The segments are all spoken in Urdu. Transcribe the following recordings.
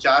4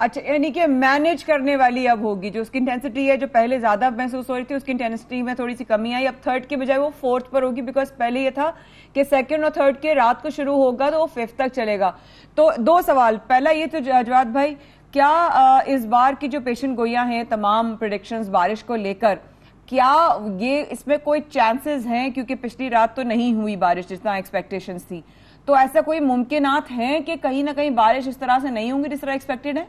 اچھا یعنی کہ مینج کرنے والی اب ہوگی, جو اس کی انٹینسٹی ہے جو پہلے زیادہ محسوس ہو رہی تھی اس کی انٹینسٹی میں تھوڑی سی کمی آئی, اب تھرڈ کے بجائے وہ فورتھ پر ہوگی, بیکاز پہلے یہ تھا کہ سیکنڈ اور تھرڈ کے رات کو شروع ہوگا تو وہ ففتھ تک چلے گا. تو دو سوال, پہلا یہ تو جواد بھائی, کیا اس بار کی جو پیشن گوئیاں ہیں تمام پریڈکشنز بارش کو لے کر, کیا یہ اس میں کوئی چانسز ہیں, کیونکہ پچھلی رات تو نہیں ہوئی بارش جس طرح ایکسپیکٹیشنز تھی, تو ایسا کوئی ممکنات ہیں کہ کہیں نہ کہیں بارش اس طرح سے نہیں ہوں گی جس طرح ایکسپیکٹڈ ہے؟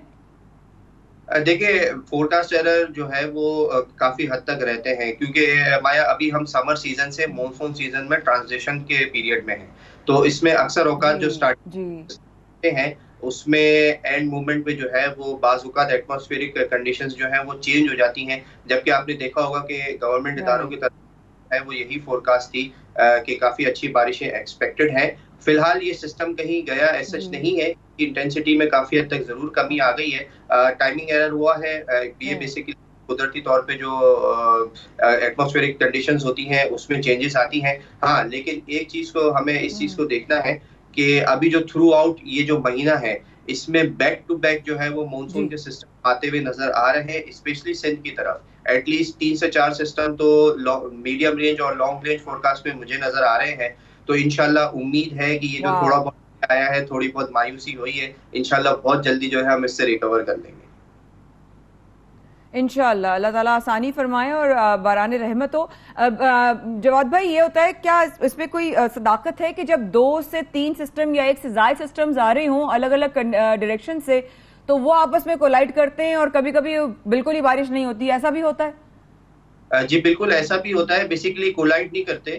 دیکھیں فورکاسٹ ایرر جو ہے وہ کافی حد تک رہتے ہیں, کیونکہ مایا ابھی ہم سمر سیزن سے مونسون سیزن میں ٹرانزیشن کے پیریڈ میں ہیں, تو اس میں اکثر اوقات جو اسٹارٹ ہیں اس میں اینڈ موومنٹ میں جو ہے وہ بعض اوقات ایٹماسفیئرک کنڈیشنز جو ہیں وہ چینج ہو جاتی ہیں, جبکہ آپ نے دیکھا ہوگا کہ گورنمنٹ اداروں کی طرف ہے وہ یہی فورکاسٹ تھی کہ کافی اچھی بارشیں ایکسپیکٹڈ ہیں. فی الحال یہ سسٹم کہیں گیا ایسا نہیں ہے, انٹینسٹی میں کافی حد تک ضرور کمی آ گئی ہے, ٹائمنگ ایرر ہوا ہے, یہ بیسیکلی قدرتی طور پہ جو ایٹماسفیئرک کنڈیشنز ہوتی ہیں اس میں چینجز آتی ہیں. ہاں لیکن ایک چیز کو ہمیں اس چیز کو دیکھنا ہے کہ ابھی جو تھرو آؤٹ یہ جو مہینہ ہے اس میں بیک ٹو بیک جو ہے وہ مونسون کے سسٹم آتے ہوئے نظر آ رہے ہیں, اسپیشلی سندھ کی طرف. ایٹ لیسٹ 3 سے 4 سسٹم تو میڈیم رینج اور لانگ رینج فورکاسٹ میں مجھے نظر آ رہے ہیں, تو انشاءاللہ امید ہے کہ یہ جو تھوڑا بہت آیا ہے, تھوڑی بہت مایوسی ہوئی ہے, انشاءاللہ بہت جلدی جو ہے ہم اس سے ریکور کر لیں گے انشاءاللہ. اللہ تعالیٰ آسانی فرمائے اور باران رحمت ہو. جواد بھائی یہ ہوتا ہے کیا اس میں کوئی صداقت ہے کہ جب 2 سے 3 سسٹم یا 1 سے زائد سسٹمز آ رہے ہوں الگ الگ ڈائریکشن سے تو وہ آپس میں کولائڈ کرتے ہیں اور کبھی کبھی بالکل ہی بارش نہیں ہوتی, ایسا بھی ہوتا ہے؟ جی بالکل ایسا بھی ہوتا ہے. بیسیکلی کولائڈ نہیں کرتے,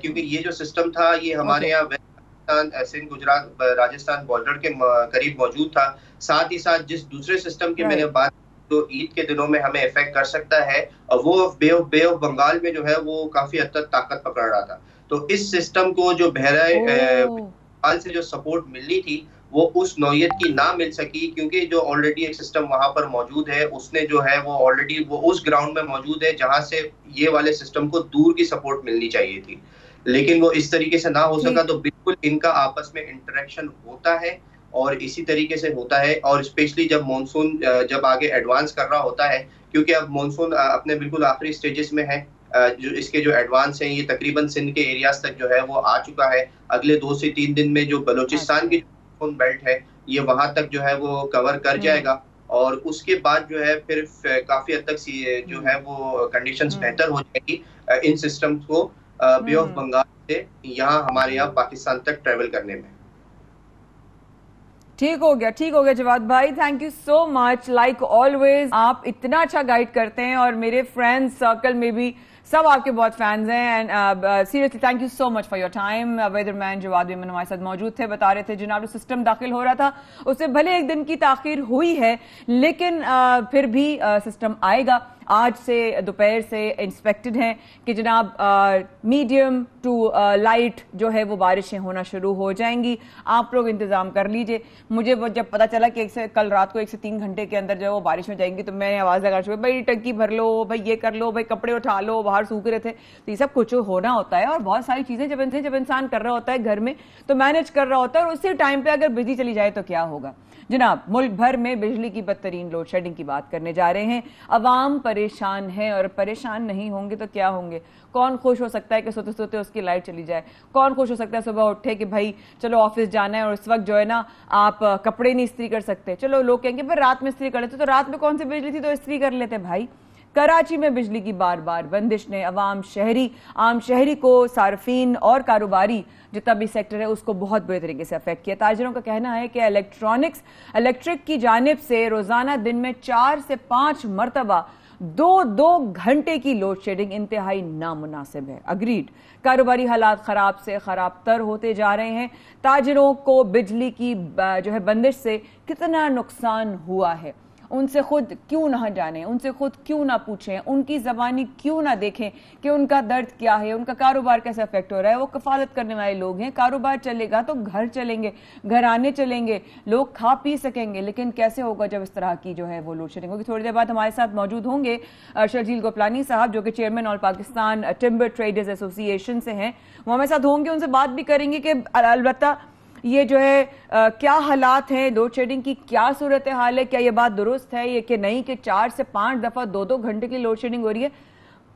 کیونکہ یہ جو سسٹم تھا یہ ہمارے یہاں سندھ گجرات راجستھان بارڈر کے قریب موجود تھا. ساتھ ہی ساتھ جس دوسرے سسٹم کی میں نے بات تو عید کے دنوں میں ہمیں افیکٹ کر سکتا ہے, اور وہ بے آف بنگال میں جو ہے وہ کافی حد تک طاقت پکڑ رہا تھا. تو اس سسٹم کو جو بہرائے سے جو سپورٹ ملنی تھی وہ اس نوعیت کی نہ مل سکی, کیونکہ جو آلریڈی ایک سسٹم وہاں پر موجود ہے اس نے جو ہے وہ آلریڈی وہ اس گراؤنڈ میں موجود ہے جہاں سے یہ والے سسٹم کو دور کی سپورٹ ملنی چاہیے تھی, لیکن وہ اس طریقے سے نہ ہو سکا. تو بالکل ان کا آپس میں انٹریکشن ہوتا ہے اور اسی طریقے سے ہوتا ہے, اور اسپیشلی جب مونسون جب آگے ایڈوانس کر رہا ہوتا ہے, کیونکہ اب مونسون اپنے بالکل آخری سٹیجز میں ہے, جو اس کے جو ایڈوانس ہیں یہ تقریباً سندھ کے ایریاز تک جو ہے وہ آ چکا ہے. اگلے 2 سے 3 دن میں جو بلوچستان کی مونسون بیلٹ ہے یہ وہاں تک جو ہے وہ کور کر جائے گا, اور اس کے بعد جو ہے پھر کافی حد تک جو ہے وہ کنڈیشنز بہتر ہو جائے گی ان سسٹمز کو بے آف بنگال سے یہاں ہمارے یہاں پاکستان تک ٹریول کرنے میں. ٹھیک ہو گیا جواد بھائی, thank you so much. Like always آپ اتنا اچھا گائیڈ کرتے ہیں اور میرے فرینڈ سرکل میں بھی سب آپ کے بہت فینز ہیں, and seriously thank you so much for your time. Weatherman Jawad بیمن ہمارے ساتھ موجود تھے, بتا رہے تھے جناب جو سسٹم داخل ہو رہا تھا اس سے بھلے 1 دن کی تاخیر ہوئی ہے لیکن پھر بھی سسٹم آئے گا. آج سے دوپہر سے انسپیکٹڈ ہیں کہ جناب میڈیم ٹو لائٹ جو ہے وہ بارشیں ہونا شروع ہو جائیں گی. آپ لوگ انتظام کر لیجئے. مجھے جب پتا چلا کہ کل رات کو 1 سے 3 گھنٹے کے اندر جو ہے وہ بارش ہو جائیں گی تو میں نے آواز لگا چکی, بھائی ٹنکی بھر لو, بھائی یہ کر لو, بھائی کپڑے اٹھا لو, باہر سوکھ رہے تھے. تو یہ سب کچھ ہونا ہوتا ہے, اور بہت ساری چیزیں جب انسان کر رہا ہوتا ہے گھر میں تو مینج کر رہا ہوتا ہے, اور اسی ٹائم پہ اگر بجلی چلی جائے تو کیا ہوگا. جناب ملک بھر میں بجلی کی بدترین لوڈ شیڈنگ کی بات کرنے جا رہے ہیں. عوام پریشان ہے, اور پریشان نہیں ہوں گے تو کیا ہوں گے. کون خوش ہو سکتا ہے کہ سوتے سوتے اس کی لائٹ چلی جائے؟ کون خوش ہو سکتا ہے صبح اٹھے کہ بھائی چلو آفس جانا ہے اور اس وقت جو ہے نا آپ کپڑے نہیں استری کر سکتے؟ چلو لوگ کہیں گے پھر رات میں استری کر لیتے, تو رات میں کون سی بجلی تھی تو استری کر لیتے بھائی. کراچی میں بجلی کی بار بار بندش نے عام شہری کو, صارفین اور کاروباری جتنا بھی سیکٹر ہے اس کو بہت برے طریقے سے افیکٹ کیا. تاجروں کا کہنا ہے کہ الیکٹرک کی جانب سے روزانہ دن میں 4 سے 5 مرتبہ 2 گھنٹے کی لوڈ شیڈنگ انتہائی نامناسب ہے. اگریڈ. کاروباری حالات خراب سے خراب تر ہوتے جا رہے ہیں. تاجروں کو بجلی کی جو ہے بندش سے کتنا نقصان ہوا ہے ان سے خود کیوں نہ جانیں, ان سے خود کیوں نہ پوچھیں, ان کی زبانی کیوں نہ دیکھیں کہ ان کا درد کیا ہے, ان کا کاروبار کیسے افیکٹ ہو رہا ہے. وہ کفالت کرنے والے لوگ ہیں. کاروبار چلے گا تو گھر چلیں گے, گھرانے چلیں گے, لوگ کھا پی سکیں گے, لیکن کیسے ہوگا جب اس طرح کی جو ہے وہ لوڈ شیڈنگ ہوگی. تھوڑی دیر بعد ہمارے ساتھ موجود ہوں گے شرجیل گوپلانی صاحب جو کہ چیئرمین آل پاکستان ٹمبر ٹریڈرز ایسوسی ایشن سے ہیں. وہ ہمارے ساتھ ہوں گے, ان سے بات بھی کریں گے کہ البتہ یہ جو ہے کیا حالات ہیں لوڈ شیڈنگ کی, کیا صورتحال ہے, کیا یہ بات درست ہے یہ کہ نہیں کہ 4 سے 5 دفعہ 2 گھنٹے کی لوڈ شیڈنگ ہو رہی ہے؟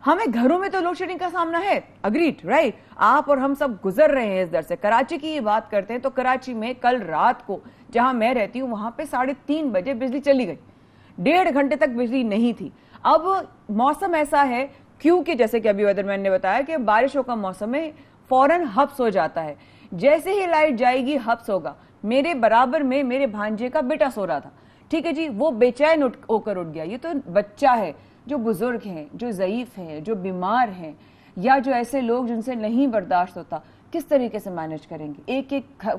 ہمیں گھروں میں تو لوڈ شیڈنگ کا سامنا ہے, اگریڈ رائٹ, آپ اور ہم سب گزر رہے ہیں اس در سے. کراچی کی یہ بات کرتے ہیں تو کراچی میں کل رات کو جہاں میں رہتی ہوں وہاں پہ 3:30 بجے بجلی چلی گئی, 1.5 گھنٹے تک بجلی نہیں تھی. اب موسم ایسا ہے کیونکہ جیسے کہ ابھی ویدر مین نے بتایا کہ بارشوں کا موسم ہے, فوراً حبس ہو جاتا ہے. جیسے ہی لائٹ جائے گی حبس ہوگا. میرے برابر میں میرے بھانجے کا بیٹا سو رہا تھا, ٹھیک ہے جی, وہ بے چین ہو کر اٹھ گیا. یہ تو بچہ ہے, جو بزرگ ہیں, جو ضعیف ہیں, جو بیمار ہیں, یا جو ایسے لوگ جن سے نہیں برداشت ہوتا, کس طریقے سے مینج کریں گے؟ ایک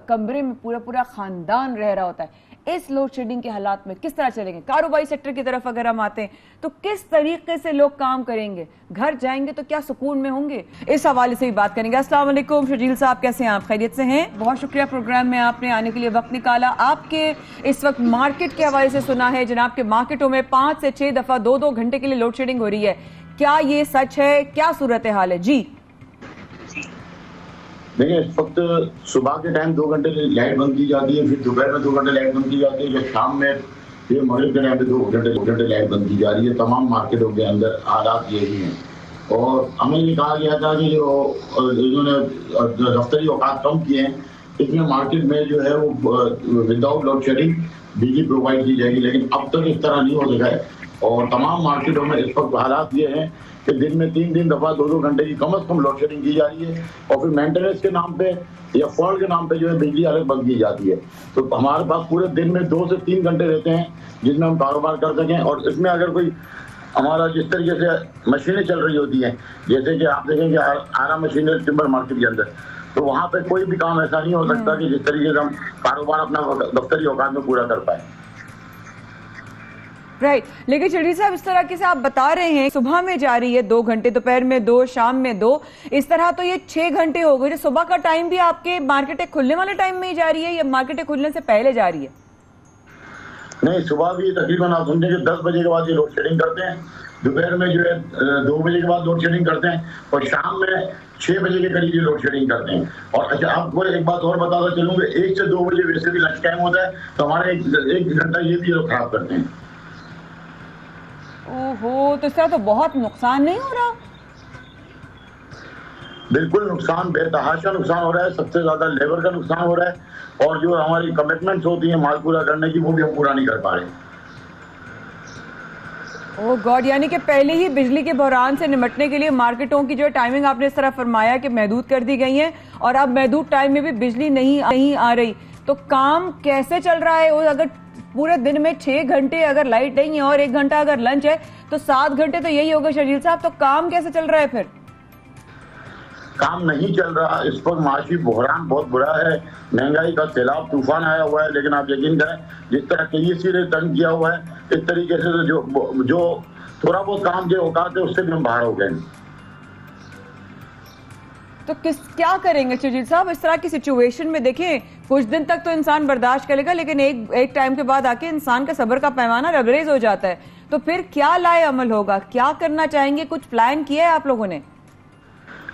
کمرے میں پورا خاندان رہ رہا ہوتا ہے. اس لوڈ شیڈنگ کے حالات میں کس طرح چلیں گے؟ کاروباری سیکٹر کی طرف اگر ہم آتے ہیں تو کس طریقے سے لوگ کام کریں گے؟ گھر جائیں گے تو کیا سکون میں ہوں گے؟ اس حوالے سے بھی بات کریں گے. السلام علیکم شرجیل صاحب, کیسے ہیں آپ؟ خیریت سے ہیں؟ بہت شکریہ پروگرام میں آپ نے آنے کے لیے وقت نکالا. آپ کے اس وقت مارکیٹ کے حوالے سے سنا ہے جناب کہ مارکیٹوں میں 5 سے 6 دفعہ 2 گھنٹے کے لیے لوڈ شیڈنگ ہو رہی ہے, کیا یہ سچ ہے؟ کیا صورتحال ہے؟ جی دیکھیں, اس وقت صبح کے ٹائم 2 گھنٹے لائٹ بند کی جاتی ہے, پھر دوپہر میں 2 گھنٹے لائٹ بند کی جاتی ہے, جب شام میں پھر مغرب کے ٹائم پہ 2 گھنٹے لائٹ بند کی جا رہی ہے. تمام مارکیٹوں کے اندر حالات یہی ہیں. اور ہمیں یہ کہا گیا تھا کہ انہوں نے دفتری اوقات کم کیے ہیں, اس میں مارکیٹ میں جو ہے وہ وداؤٹ لوڈ شیڈنگ بجلی پرووائڈ کی جائے گی, لیکن اب تک اس طرح نہیں ہو سکا ہے. اور تمام مارکیٹوں میں اس وقت حالات یہ ہیں کہ دن میں 3 دفعہ 2 گھنٹے کی کم از کم لوڈ شیڈنگ کی جا رہی ہے, اور پھر مینٹیننس کے نام پہ یا فالٹ کے نام پہ جو ہے بجلی الگ بند کی جاتی ہے. تو ہمارے پاس پورے دن میں 2 سے 3 گھنٹے رہتے ہیں جس میں ہم کاروبار کر سکیں. اور اس میں اگر کوئی ہمارا جس طریقے سے مشینیں چل رہی ہوتی ہیں, جیسے کہ آپ دیکھیں کہ آرا مشین ہے ٹمبر مارکیٹ کے اندر, تو وہاں پہ کوئی بھی کام ایسا نہیں ہو سکتا کہ جس طریقے سے ہم کاروبار اپنا دفتری اوقات میں پورا کر پائیں. رائٹ, لیکن شرجیل صاحب اس طرح سے آپ بتا رہے ہیں صبح میں جا رہی ہے 2 گھنٹے, دوپہر میں 2, شام میں 2, اس طرح تو یہ 6 گھنٹے ہو گئے. صبح کا ٹائم بھی آپ کے مارکیٹیں کھلنے والے ٹائم میں ہی جا رہی ہے یا مارکیٹیں کھلنے سے پہلے جا رہی ہے؟ نہیں, صبح بھی تقریباً آپ سمجھیں کہ 10 بجے کے بعد یہ لوڈ شیڈنگ کرتے ہیں, دوپہر میں جو ہے 2 بجے کے بعد لوڈ شیڈنگ کرتے ہیں, اور شام میں 6 بجے کے قریب یہ لوڈ شیڈنگ کرتے ہیں. اور اچھا آپ کو ایک بات اور بتاتا چلوں کہ 1 سے 2 بجے ویسے بھی لنچ ٹائم ہوتا ہے, تو ہمارے 1 گھنٹہ یہ بھی لوگ خراب کرتے ہیں. اوہو, تو اس طرح تو بہت نقصان نہیں ہو رہا؟ بالکل نقصان, بے تحاشا نقصان ہو رہا ہے. سب سے زیادہ لیبر کا نقصان ہو رہا ہے, اور جو ہماری کمٹمنٹس ہوتی ہیں مال پورا کرنے کی وہ بھی ہم پورا نہیں کر پا رہے ہیں. اوہ گاڈ, یعنی کہ پہلے ہی بجلی کے بحران سے نمٹنے کے لیے مارکیٹوں کی جو ٹائمنگ آپ نے اس طرح فرمایا کہ محدود کر دی گئی ہیں, اور اب محدود ٹائم میں بھی بجلی نہیں آ رہی, تو کام کیسے چل رہا ہے؟ اگر پورے دن میں 6 گھنٹے اگر لائٹ نہیں ہے اور 1 گھنٹہ اگر لنچ ہے تو 7 گھنٹے تو یہی ہوگا شرجیل صاحب, تو کام کیسے چل رہا ہے پھر؟ کام نہیں چل رہا. اس وقت معاشی بحران بہت برا ہے, مہنگائی کا سیلاب طوفان آیا ہوا ہے, لیکن آپ یقین کریں جس طرح KEC نے تنگ کیا ہوا ہے, اس طریقے سے جو تھوڑا بہت کام کے اوقات ہے اس سے بھی ہم باہر ہو گئے ہیں. تو کیا کریں گے شرجیل صاحب اس طرح کی سچویشن میں؟ دیکھیں کچھ دن تک تو انسان برداشت کرے گا, لیکن ایک ٹائم کے بعد آ کے انسان کا صبر کا پیمانہ لبریز ہو جاتا ہے. تو پھر کیا لائے عمل ہوگا؟ کیا کرنا چاہیں گے؟ کچھ پلان کیا ہے آپ لوگوں نے؟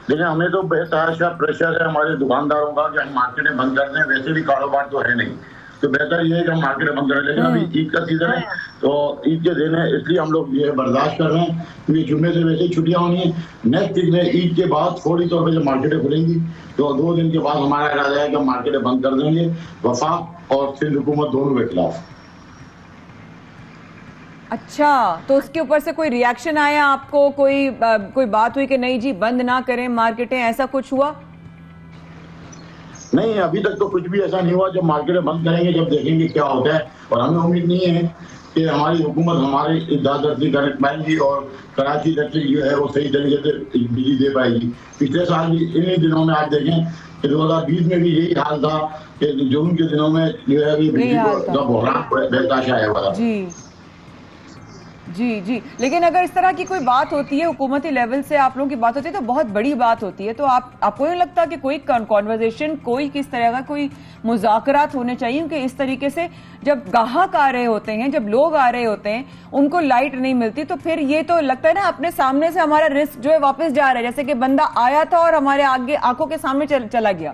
لیکن ہمیں تو بے تحاشا پریشر ہے ہمارے دکانداروں کا کہ ہم مارکیٹیں بند کر دیں, ویسے بھی کاروبار تو ہے نہیں, تو بہتر یہ ہے کہ ہم مارکیٹیں بند کریں. لیکن ابھی عید کا سیزن ہے تو عید کے دن ہے, اس لیے ہم لوگ یہ برداشت کر رہے ہیں, کیونکہ جمعے سے ویسے ہی چھٹیاں ہونی ہیں. نیکسٹ ویک میں عید کے بعد فوری طور پہ جب مارکیٹیں کھلیں گی تو 2 دن کے بعد ہمارا ارادہ ہے کہ ہم مارکیٹیں بند کر دیں گے, وفاق اور سندھ حکومت دونوں کے خلاف. اچھا, تو اس کے اوپر سے کوئی ری ایکشن آیا آپ کو؟ کوئی بات ہوئی کہ نہیں جی بند نہ کریں مارکیٹیں, ایسا کچھ ہوا؟ نہیں, ابھی تک تو کچھ بھی ایسا نہیں ہوا. جب مارکیٹیں بند کریں گے جب دیکھیں گے کیا ہوتا ہے, اور ہمیں امید نہیں ہے کہ ہماری حکومت ہماری اجازت کر پائے گی اور کراچی الیکٹرک جو ہے وہ صحیح طریقے سے بجلی دے پائے گی. پچھلے سال بھی انہیں دنوں میں آپ دیکھیں کہ 2020 میں بھی یہی حال تھا کہ جون کے دنوں میں جو ہے بجلی کا بحران بے تحاشا آیا ہوا تھا. جی, لیکن اگر اس طرح کی کوئی بات ہوتی ہے حکومتی لیول سے آپ لوگوں کی بات ہوتی ہے تو بہت بڑی بات ہوتی ہے, تو آپ کو نہیں لگتا کہ کوئی کنورزیشن, کوئی کس طرح کا کوئی مذاکرات ہونے چاہیے کہ اس طریقے سے جب گاہک آ رہے ہوتے ہیں, جب لوگ آ رہے ہوتے ہیں, ان کو لائٹ نہیں ملتی, تو پھر یہ تو لگتا ہے نا اپنے سامنے سے ہمارا رسک جو ہے واپس جا رہا ہے, جیسے کہ بندہ آیا تھا اور ہمارے آگے آنکھوں کے سامنے چلا گیا.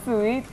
sweet।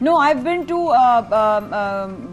No, I've been to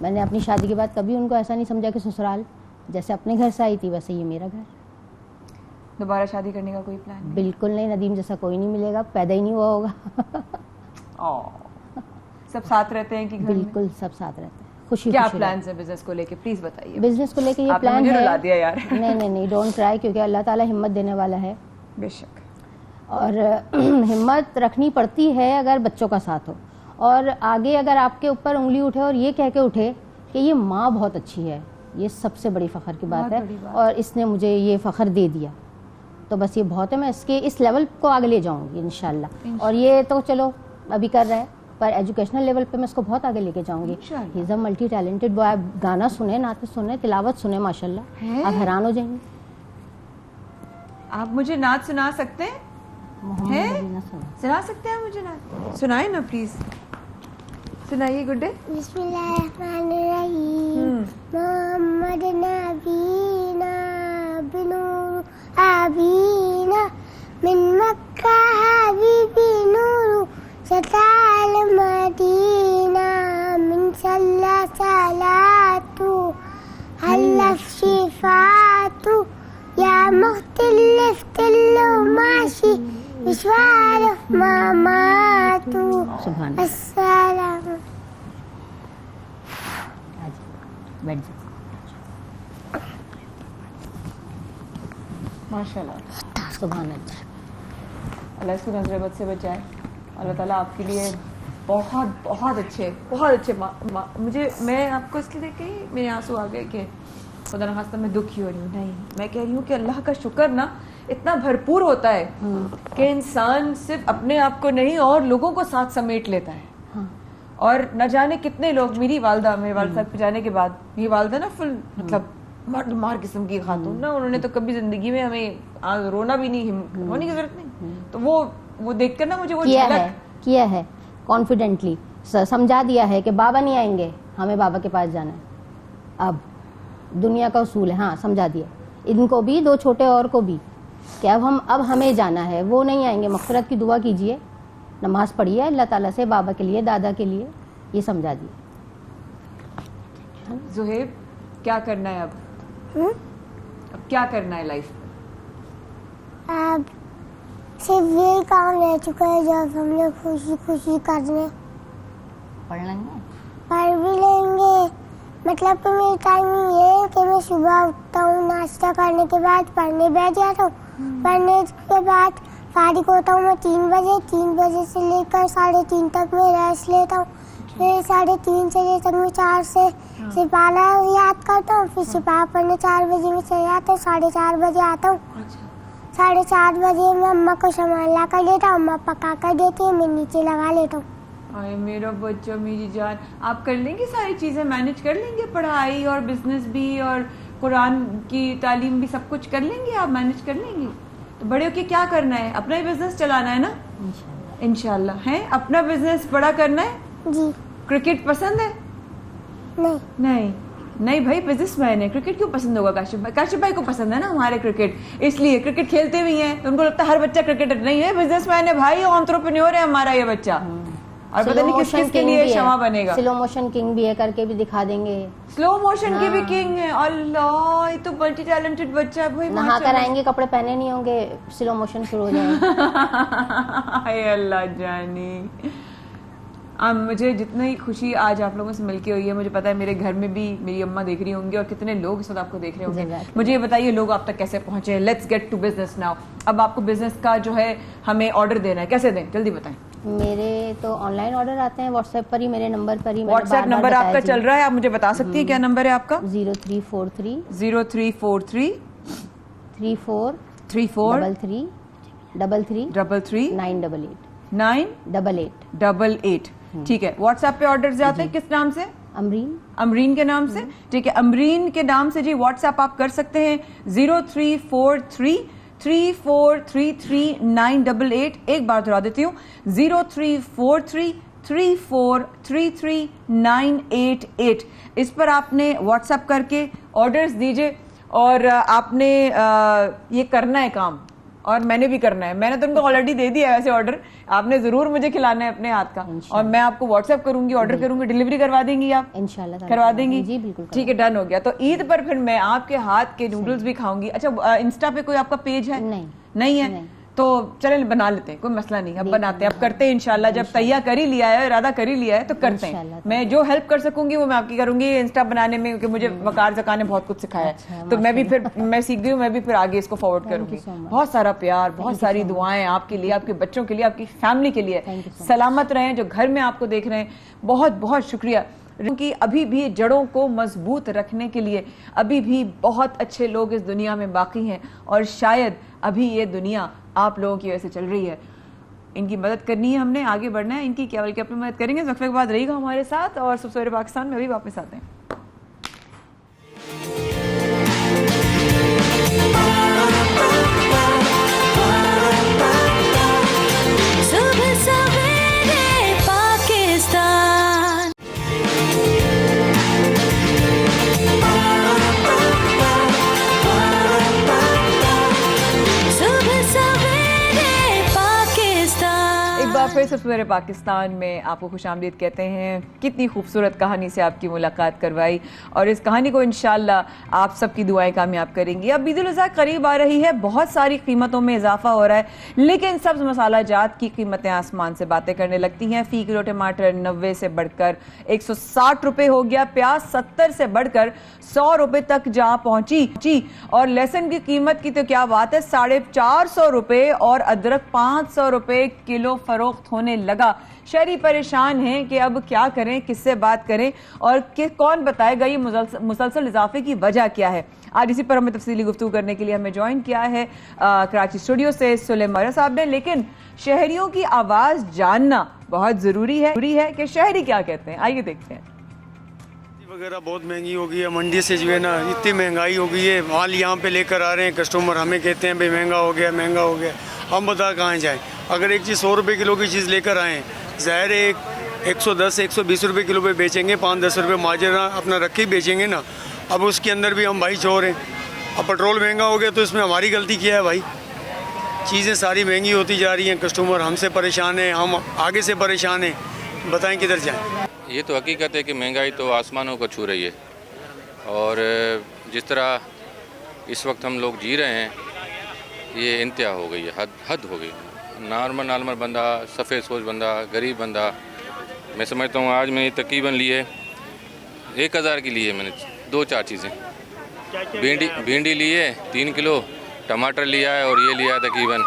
میں نے اپنی شادی کے بعد کبھی ان کو ایسا نہیں سمجھا کہ سسرال، جیسے اپنے گھر سے آئی تھی ویسے یہ میرا گھر. دوبارہ شادی کرنے کا کوئی پلان بالکل نہیں، ندیم جیسا کوئی نہیں ملے گا، پیدا ہی نہیں ہوا ہوگا. سب ساتھ رہتے ہیں کہ گھر میں؟ بالکل سب ساتھ رہتے ہیں، خوشی کیا خوشی پلانز ہیں بزنس کو لے کے؟ پلیز بتائیے. بزنس کو لے کے یہ آپ نے پلان مجھے ہے. رلا دیا یار. نہیں ڈونٹ ٹرائی، کیونکہ اللہ تعالیٰ ہمت دینے والا ہے، بے شک. اور ہمت رکھنی پڑتی ہے اگر بچوں کا ساتھ ہو، اور آگے اگر آپ کے اوپر انگلی اٹھے اور یہ کہہ کے اٹھے کہ یہ ماں بہت اچھی ہے، یہ سب سے بڑی فخر کی بات ہے، اور اس نے مجھے یہ فخر دے دیا، تو بس یہ بہت ہے. میں اس لیول کو آگے لے جاؤں گی انشاءاللہ. اور یہ تو چلو ابھی کر رہا ہے، پر ایجوکیشنل لیول پہ میں اس کو بہت آگے لے کے جاؤں گی. ہی از اے ملٹی ٹیلنٹڈ بوائے. آپ گانا سنیں، نعتیں سنیں، تلاوت سنیں، ماشاءاللہ آپ حیران ہو جائیں گے. آپ مجھے نعت سنا سکتے ہیں؟ سنا سکتے ہیں مجھے نعت؟ سنائیں نا پلیز، سنائیے. گڈے. بسم اللہ الرحمن الرحیم. محمد نبینا بنور ابینا من مکہ حبیبی نور ستال مدینہ من صلی صلاتو حلف شفاتو یا مختلف تلو ماشی وشوارف ماماتو. سبحان السلام. بیٹھ جائیں. ماشاء اللہ. سبحان اللہ. اللہ اس کو نظر بد سے بچائے. اللہ تعالیٰ آپ کے لیے بہت بہت اچھے مجھے، میں آپ کو اس لیے دیکھ کے ہی میرے آنسو آ گئے کہ خدا نخواستہ میں دکھی ہو رہی ہوں. نہیں، میں کہہ رہی ہوں کہ اللہ کا شکر نا اتنا بھرپور ہوتا ہے کہ انسان صرف اپنے آپ کو نہیں اور لوگوں کو ساتھ سمیٹ لیتا ہے. اور نہ جانے کتنے لوگ، میری والدہ، میرے والد صاحب کے جانے کے بعد، یہ والدہ نا فل مطلب مار قسم کی خاتون نا، انہوں نے تو کبھی زندگی میں ہمیں رونا بھی نہیں، رونے کی ضرورت نہیں. تو وہ دیکھ کر نا مجھے وہ کیا ہے کانفیڈنٹلی سمجھا دیا ہے کہ بابا نہیں آئیں گے، ہمیں بابا کے پاس جانا ہے. اب دنیا کا اصول ہے، ہاں سمجھا دیا ان کو بھی، 2 چھوٹے اور کو بھی، کہ اب ہمیں جانا ہے، وہ نہیں آئیں گے. مغفرت کی دعا کیجئے، نماز پڑھیے اللہ تعالیٰ سے، بابا کے لیے، دادا کے لیے، یہ سمجھا دیا. زہیب کیا کرنا ہے اب کیا کرنا ہے لائف میں؟ اب صرف یہی کام رہ چکا ہے جو ہم نے خوشی خوشی کرنے. پڑھ لیں گے، پڑھ بھی لیں گے. مطلب کہ میری ٹائمنگ یہ ہے کہ میں صبح اٹھتا ہوں، ناشتہ کرنے کے بعد پڑھنے بیٹھ جاتا ہوں. پڑھنے کے بعد فارغ ہوتا ہوں میں 3 بجے. 3 بجے سے لے کر 3:30 تک میں ریسٹ لیتا ہوں. پھر 3:30 سے لے تک میں 4 سے سپارہ یاد کرتا ہوں. پھر سپارہ پڑھنے 4 بجے میں چلے جاتا ہوں. 4:30 بجے آتا ہوں. 4:30 بجے میں اماں کو سامان لا کر دیتا ہوں، اماں پکا کر دیتی ہے، میں نیچے لگا لیتا ہوں. میرا بچہ، میری جان، آپ کر لیں گے ساری چیزیں، مینج کر لیں گے، پڑھائی اور بزنس بھی اور قرآن کی تعلیم بھی، سب کچھ کر لیں گے آپ، مینج کر لیں گے؟ تو بڑے ہو کے کیا کرنا ہے؟ اپنا ہی بزنس چلانا ہے نا انشاءاللہ. ہے اپنا بزنس بڑا کرنا ہے. جی. کرکٹ پسند ہے؟ نہیں بھائی، بزنس مین ہے، کرکٹ کیوں پسند ہوگا؟ کاشف بھائی کو پسند ہے نا ہمارے کرکٹ، اس لیے کرکٹ کھیلتے بھی ہیں، تو ان کو لگتا ہے ہر بچہ کرکٹر نہیں ہے، بزنس مین ہے بھائی، انٹرپرینیور ہے ہمارا یہ بچہ. اور پتہ نہیں کس کس کے لیے شمع بنے گا. سلو موشن کنگ بھی ہے، کر کے بھی دکھا دیں گے. سلو موشن کی بھی کنگ ہے. اللہ، یہ تو ملٹی ٹیلنٹڈ بچہ ہے بھائی. نہا کر آئیں گے، کپڑے پہنے نہیں ہوں گے، سلو موشن شروع ہو جائے گا. اے اللہ جانی. مجھے جتنی خوشی آج آپ لوگوں سے مل کے ہوئی ہے، مجھے پتا ہے میرے گھر میں بھی میری اماں دیکھ رہی ہوں گی اور کتنے لوگ اس وقت آپ کو دیکھ رہے ہوں گے. مجھے یہ بتائیے لوگ آپ تک کیسے پہنچے؟ Let's get to business now. اب آپ کو بزنس کا جو ہے ہمیں آرڈر دینا ہے، کیسے دیں؟ جلدی بتائیں. میرے تو آن لائن آرڈر آتے ہیں واٹس ایپ پر ہی، میرے نمبر پر ہی. واٹس ایپ نمبر آپ کا چل رہا ہے، آپ مجھے بتا سکتی ہیں کیا نمبر ہے آپ کا؟ 0343 0343 34 34 33 33 988 988. ٹھیک ہے. واٹس ایپ پہ آرڈر جاتے ہیں کس نام سے؟ امرین کے نام سے. ٹھیک ہے، امرین کے نام سے جی واٹس ایپ آپ کر سکتے ہیں. 0343 3433 988. ایک بار دہرا دیتی ہوں، 0343 3433 988. اس پر آپ نے واٹس ایپ کر کے آرڈرز دیجئے اور آپ نے یہ کرنا ہے کام. اور میں نے بھی کرنا ہے. میں نے تو ان کو آلریڈی دے دیا ہے ویسے آرڈر. آپ نے ضرور مجھے کھلانا ہے اپنے ہاتھ کا, اور میں آپ کو واٹس ایپ کروں گی, آرڈر کروں گی, ڈلیوری کروا دیں گی آپ انشاءاللہ کروا دیں گی. جی بالکل ٹھیک ہے, ڈن ہو گیا. تو عید پر پھر میں آپ کے ہاتھ کے نوڈلز بھی کھاؤں گی. اچھا انسٹا پہ کوئی آپ کا پیج ہے؟ نہیں ہے تو چلیں بنا لیتے ہیں, کوئی مسئلہ نہیں, اب بناتے ہیں, اب کرتے ہیں انشاءاللہ. جب تیار کر ہی لیا ہے, ارادہ کر ہی لیا ہے تو کرتے ہیں. میں جو ہیلپ کر سکوں گی وہ میں آپ کی کروں گی انسٹا بنانے میں, کیونکہ مجھے وقار زکا نے بہت کچھ سکھایا ہے, تو میں بھی پھر میں سیکھ گئی ہوں, میں بھی پھر آگے اس کو فارورڈ کروں گی. بہت سارا پیار, بہت ساری دعائیں آپ کے لیے, آپ کے بچوں کے لیے, آپ کی فیملی کے لیے. سلامت رہیں جو گھر میں آپ کو دیکھ رہے ہیں, بہت بہت شکریہ. کہ ابھی بھی جڑوں کو مضبوط رکھنے کے لیے ابھی بھی بہت اچھے لوگ اس دنیا میں باقی ہیں, اور شاید ابھی یہ دنیا آپ لوگوں کی وجہ سے چل رہی ہے. ان کی مدد کرنی ہے, ہم نے آگے بڑھنا ہے, ان کی کیا بلکہ اپنی مدد کریں گے. وقفے کے بعد رہی گا ہمارے ساتھ, اور صبح سویرے پاکستان میں ابھی واپس آتے ہیں. پھر سویرے پاکستان میں آپ کو خوش آمدید کہتے ہیں. کتنی خوبصورت کہانی سے آپ کی ملاقات کروائی, اور اس کہانی کو انشاءاللہ آپ سب کی دعائیں کامیاب کریں گی. اب عید الاضحیٰ قریب آ رہی ہے, بہت ساری قیمتوں میں اضافہ ہو رہا ہے, لیکن سبز مسالہ جات کی قیمتیں آسمان سے باتیں کرنے لگتی ہیں. فی کلو ٹماٹر 90 سے بڑھ کر 160 روپے ہو گیا, پیاز 70 سے بڑھ کر 100 روپے تک جا پہنچی, اور لہسن کی قیمت کی تو کیا بات ہے, 450 روپے, اور ادرک 500 روپے کلو فروخت ہونے لگا. شہری پریشان ہیں کہ اب کیا کریں, کس سے بات کریں, اور کون بتائے گا یہ مسلسل اضافے کی وجہ کیا ہے. آج اسی پر ہمیں تفصیلی گفتگو کرنے کے لیے ہمیں جوائن کیا ہے کراچی اسٹوڈیو سے سلیمان صاحب نے. لیکن شہریوں کی آواز جاننا بہت ضروری ہے کہ شہری کیا کہتے ہیں. آئیے دیکھتے ہیں. وغیرہ بہت مہنگی ہو گئی ہے, منڈی سے جو ہے نا اتنی مہنگائی ہو گئی ہے, مال یہاں پہ لے کر آ رہے ہیں کسٹمر, ہمیں کہتے ہیں بھائی مہنگا ہو گیا, ہم بتا کہاں جائیں. اگر ایک چیز 100 روپے کلو کی چیز لے کر آئیں, ظاہر ہے 110 120 روپے کلو پہ بیچیں گے, 5-10 روپے ماجرہ اپنا رکھ کے بیچیں گے نا. اب اس کے اندر بھی ہم بھائی چور ہیں. اب پٹرول مہنگا ہو گیا تو اس میں ہماری غلطی کیا ہے بھائی؟ چیزیں ساری مہنگی ہوتی جا رہی ہیں, کسٹمر ہم سے پریشان ہیں, ہم آگے سے پریشان ہیں, بتائیں کدھر جائیں. یہ تو حقیقت ہے کہ مہنگائی تو آسمانوں کو چھو رہی ہے, اور جس طرح اس وقت ہم لوگ جی رہے ہیں یہ انتہا ہو گئی ہے, حد ہو گئی. نارمل بندہ, سفید سوچ بندہ, غریب بندہ, میں سمجھتا ہوں آج میں تقریباً لیے 1000 کی لیے میں نے 2-4 چیزیں. بھینڈی لیے 3 کلو, ٹماٹر لیا ہے, اور یہ لیا تقریباً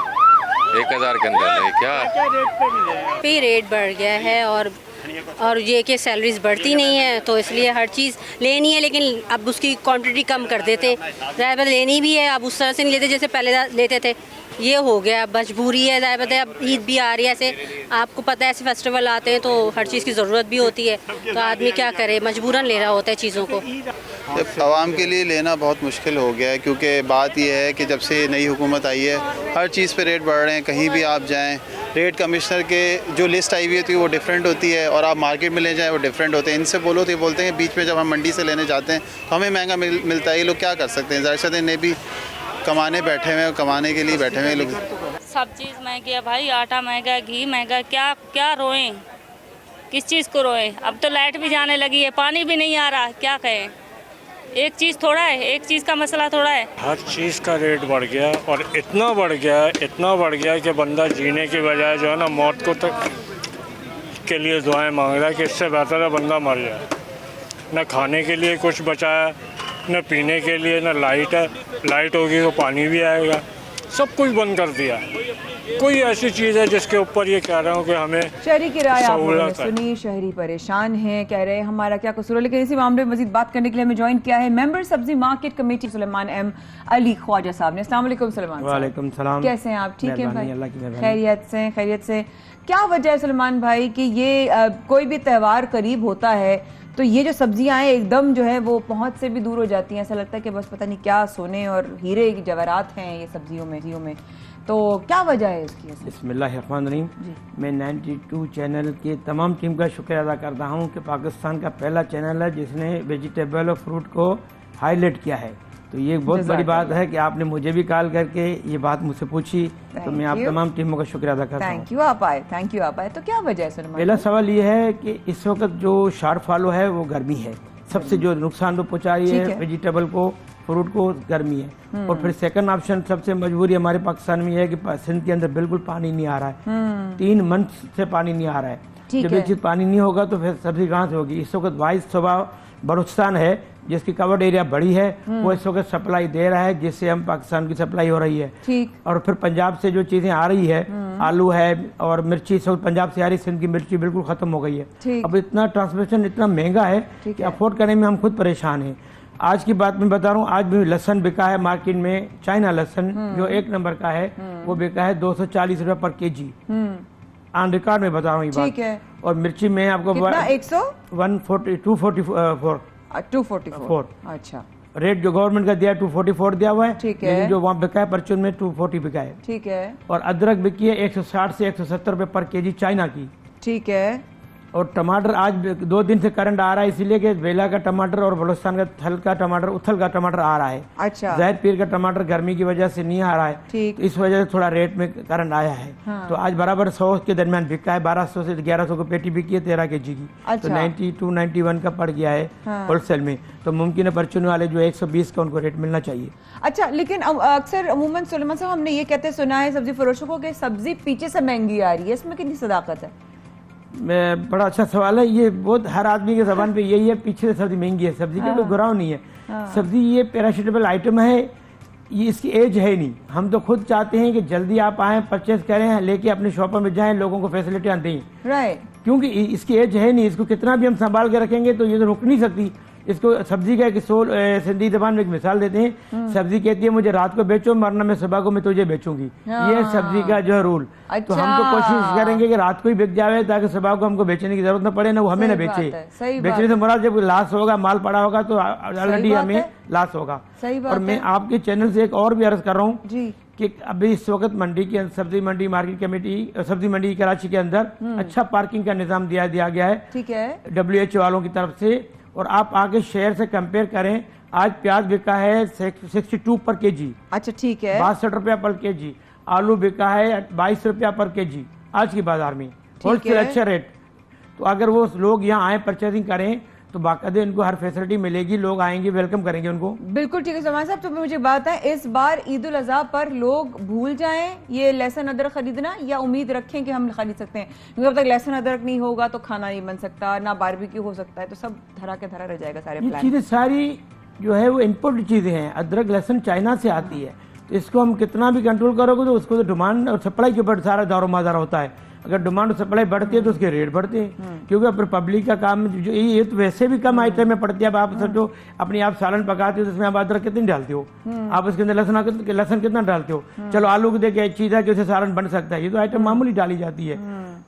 1000 کے اندر ہے. کیا ریٹ بڑھ گیا ہے, اور یہ کہ سیلریز بڑھتی نہیں ہے, تو اس لیے ہر چیز لینی ہے, لیکن اب اس کی کوانٹٹی کم کر دیتے. ظاہر لینی بھی ہے, اب اس طرح سے نہیں لیتے جیسے پہلے لیتے تھے. یہ ہو گیا, مجبوری ہے. ظاہر ہے اب عید بھی آ رہی ہے, ایسے آپ کو پتہ ہے ایسے فیسٹیول آتے ہیں تو ہر چیز کی ضرورت بھی ہوتی ہے, تو آدمی کیا کرے, مجبوراً لے رہا ہوتا ہے چیزوں کو. عوام کے لیے لینا بہت مشکل ہو گیا ہے, کیونکہ بات یہ ہے کہ جب سے نئی حکومت آئی ہے ہر چیز پہ ریٹ بڑھ رہے ہیں. کہیں بھی آپ جائیں, ریٹ کمشنر کے جو لسٹ آئی ہوئی ہوتی ہے وہ ڈیفرنٹ ہوتی ہے, اور آپ مارکیٹ میں لے جائیں وہ ڈیفرنٹ ہوتے ہیں. ان سے بولو تو یہ بولتے ہیں بیچ میں جب ہم منڈی سے لینے جاتے ہیں تو ہمیں مہنگا ملتا ہے. یہ لوگ کیا کر سکتے ہیں, ظاہر سی انہیں بھی کمانے بیٹھے ہوئے ہیں, کمانے کے لیے بیٹھے ہوئے لوگ. سب چیز مہنگی ہے بھائی, آٹا مہنگا, گھی مہنگا, کیا روئیں, کس چیز کو روئیں. اب تو لائٹ بھی جانے لگی ہے, پانی بھی نہیں آ رہا, کیا کہیں. ایک چیز تھوڑا ہے, ایک چیز کا مسئلہ تھوڑا ہے. ہر چیز کا ریٹ بڑھ گیا, اور اتنا بڑھ گیا کہ بندہ جینے کے بجائے جو ہے نا موت کو تک کے لیے دعائیں مانگ رہا ہے کہ اس سے بہتر ہے بندہ مر جائے. نہ کھانے کے لیے کچھ بچا ہے, نہ پینے کے لیے, نہ لائٹ ہے. لائٹ ہوگی تو پانی بھی آئے گا, سب کچھ بند کر دیا. کوئی ایسی چیز ہے جس کے اوپر یہ کہہ رہا ہوں کہ ہمیں شہری کی رائے آپ نے سنی, شہری پریشان ہیں, کہہ رہے ہیں ہمارا کیا قصور ہے. لیکن اسی معاملے میں مزید بات کرنے کے لیے ہمیں جوائن کیا ہے ممبر سبزی مارکیٹ کمیٹی سلیمان ایم علی خواجہ صاحب نے. السلام علیکم سلیمان صاحب. وعلیکم السلام. کیسے ہیں آپ؟ ٹھیک ہیں بھائی, خیریت سے. کیا وجہ ہے سلیمان بھائی کہ یہ کوئی بھی تہوار قریب ہوتا ہے تو یہ جو سبزیاں ہیں ایک دم جو ہے وہ پہنچ سے بھی دور ہو جاتی ہیں, ایسا لگتا ہے کہ بس پتہ نہیں کیا سونے اور ہیرے کی جواہرات ہیں یہ سبزیوں میں, تو کیا وجہ ہے اس کی؟ بسم اللہ الرحمن الرحیم. میں 92 چینل کے تمام ٹیم کا شکریہ ادا کرتا ہوں کہ پاکستان کا پہلا چینل ہے جس نے ویجیٹیبل اور فروٹ کو ہائی لائٹ کیا ہے. تو یہ بہت بڑی بات ہے کہ آپ نے مجھے بھی کال کر کے یہ بات مجھ سے پوچھی, تو میں آپ تمام ٹیموں کا شکریہ ادا کرتا ہوں. تھینک یو آپ آئے, تھینک یو آپ آئے. تو کیا وجہ ہے سلمان؟ پہلا سوال یہ ہے کہ اس وقت جو شارٹ فالو ہے وہ گرمی ہے, سب سے جو نقصان تو پہنچا رہی ہے ویجیٹیبل کو, فروٹ کو, گرمی ہے. اور پھر سیکنڈ آپشن سب سے مجبوری ہمارے پاکستان میں یہ ہے کہ سندھ کے اندر بالکل پانی نہیں آ رہا ہے, 3 منتھ سے پانی نہیں آ رہا ہے. جب یہ چیز پانی نہیں ہوگا تو پھر سبزی کہاں سے ہوگی؟ اس وقت وائس صوبہ بلوچستان ہے جس کی کورڈ ایریا بڑی ہے, وہ اس وقت سپلائی دے رہا ہے جس سے ہم پاکستان کی سپلائی ہو رہی ہے. اور پھر پنجاب سے جو چیزیں آ رہی ہے, آلو ہے اور مرچی, سب پنجاب سے آ رہی, سندھ کی مرچی بالکل ختم ہو گئی ہے. اب اتنا ٹرانسپورٹیشن اتنا مہنگا ہے کہ افورڈ کرنے میں ہم خود پریشان ہیں. آج کی بات میں بتا رہا ہوں, آج بھی لہسن بکا ہے مارکیٹ میں, چائنا لہسن جو 1 نمبر کا ہے وہ بکا ہے 240 روپے پر کے جی, آن ریکارڈ میں بتا رہا ہوں یہ بات. اور مرچی میں آپ کو 244 اچھا ریٹ جو گورنمنٹ کا دیا ہے 244 دیا ہوا ہے, لیکن جو وہاں بکا ہے پرچون میں 240 بکا ہے. ٹھیک ہے. اور ادرک بکی ہے 160 سے 170 روپے پر کے جی چائنا کی. ٹھیک ہے. اور ٹماٹر آج 2 دن سے کرنٹ آ رہا ہے اس لیے کہ ویلا کا ٹماٹر اور بلوچستان کا تھل کا ٹماٹر, اتھل کا ٹماٹر آ رہا ہے. اچھا. ظاہر پیر کا ٹماٹر گرمی کی وجہ سے نہیں آ رہا ہے, تو اس وجہ سے تھوڑا ریٹ میں کرنٹ آیا ہے. تو آج برابر 100 کے درمیان بکا ہے, 1200 سے 1100 کو پیٹی بکی ہے 13 کے جی کی. تو 92 91 کا پڑ گیا ہے ہول سیل میں. تو ممکن ہے پرچون والے جو 120 کا ان کو ریٹ ملنا چاہیے. اچھا, لیکن اکثر عموماً سلیمان صاحب ہم نے یہ کہتے سنا ہے سبزی فروشوں کو کہ سبزی پیچھے سے مہنگی آ رہی ہے, اس میں کتنی صداقت ہے؟ بڑا اچھا سوال ہے یہ, بہت ہر آدمی کے زبان پہ یہی ہے پیچھے سے سبزی مہنگی ہے. سبزی کا کوئی گراؤ نہیں ہے, سبزی یہ پیراشیٹیبل آئٹم ہے, یہ اس کی ایج ہے نہیں. ہم تو خود چاہتے ہیں کہ جلدی آپ آئیں, پرچیز کریں, لے کے اپنے شاپوں میں جائیں, لوگوں کو فیسلٹیاں دیں, کیونکہ اس کی ایج ہے نہیں. اس کو کتنا بھی ہم سنبھال کے رکھیں گے تو یہ تو رک نہیں سکتی. اس کو سبزی کا ایک سندھی زبان میں ایک مثال دیتے ہیں, سبزی کہتی ہے مجھے رات کو بیچو, ورنہ میں صبح کو میں تجھے بیچوں گی. یہ سبزی کا جو ہے رول. تو ہم تو کوشش کریں گے کہ رات کو ہی بک جاوے تاکہ صبح کو ہم کو بیچنے کی ضرورت نہ پڑے, نہ وہ ہمیں نہ بیچے. بیچنے سے مراد جب لاس ہوگا, مال پڑا ہوگا تو آلریڈی ہمیں لاس ہوگا. اور میں آپ کے چینل سے ایک اور بھی عرض کر رہا ہوں کہ ابھی اس وقت منڈی کے سبزی منڈی مارکیٹ کمیٹی سبزی منڈی کراچی کے اندر اچھا پارکنگ کا نظام دیا گیا ہے WHO والوں کی طرف سے. اور آپ آگے شہر سے کمپیئر کریں, آج پیاز بکا ہے 62 پر کے جی. اچھا ٹھیک ہے. 62 روپیہ پر کے جی. آلو بکا ہے 22 روپیہ پر کے جی آج کی بازار میں, ہول سیل اچھا ریٹ. تو اگر وہ لوگ یہاں آئیں پرچیزنگ کریں تو باقاعدہ ان کو ہر فیسلٹی ملے گی, لوگ آئیں گے, ویلکم کریں گے ان کو. بالکل ٹھیک ہے سلمان صاحب. تو مجھے بات ہے, اس بار عید الاضحیٰ پر لوگ بھول جائیں یہ لہسن ادرک خریدنا, یا امید رکھیں کہ ہم خرید سکتے ہیں؟ کیونکہ جب تک لہسن ادرک نہیں ہوگا تو کھانا نہیں بن سکتا, نہ باربیکیو ہو سکتا ہے, تو سب دھرا کے دھرا رہ جائے گا سارے پلان. یہ چیزیں ساری جو ہے وہ امپورٹ چیزیں ہیں. ادرک لہسن چائنا سے آتی ہے, تو اس کو ہم کتنا بھی کنٹرول کرو گے تو اس کو تو ڈیمانڈ اور سپلائی کے اوپر سارا دار و مدار ہوتا ہے. اگر ڈیمانڈ اور سپلائی بڑھتی ہے تو اس کے ریٹ بڑھتے ہیں, کیونکہ پھر پبلک کا کام جو یہ تو ویسے بھی کم آئٹم میں پڑتی ہے. اب آپ سوچو اپنی آپ سالن پکاتے ہو تو اس میں آپ ادرک کتنی ڈالتے ہو, آپ اس کے اندر لہسن کتنا ڈالتے ہو. چلو آلو کو دیکھیں ایک چیز ہے کہ اسے سالن بن سکتا ہے, یہ تو آئٹم معمولی ڈالی جاتی ہے.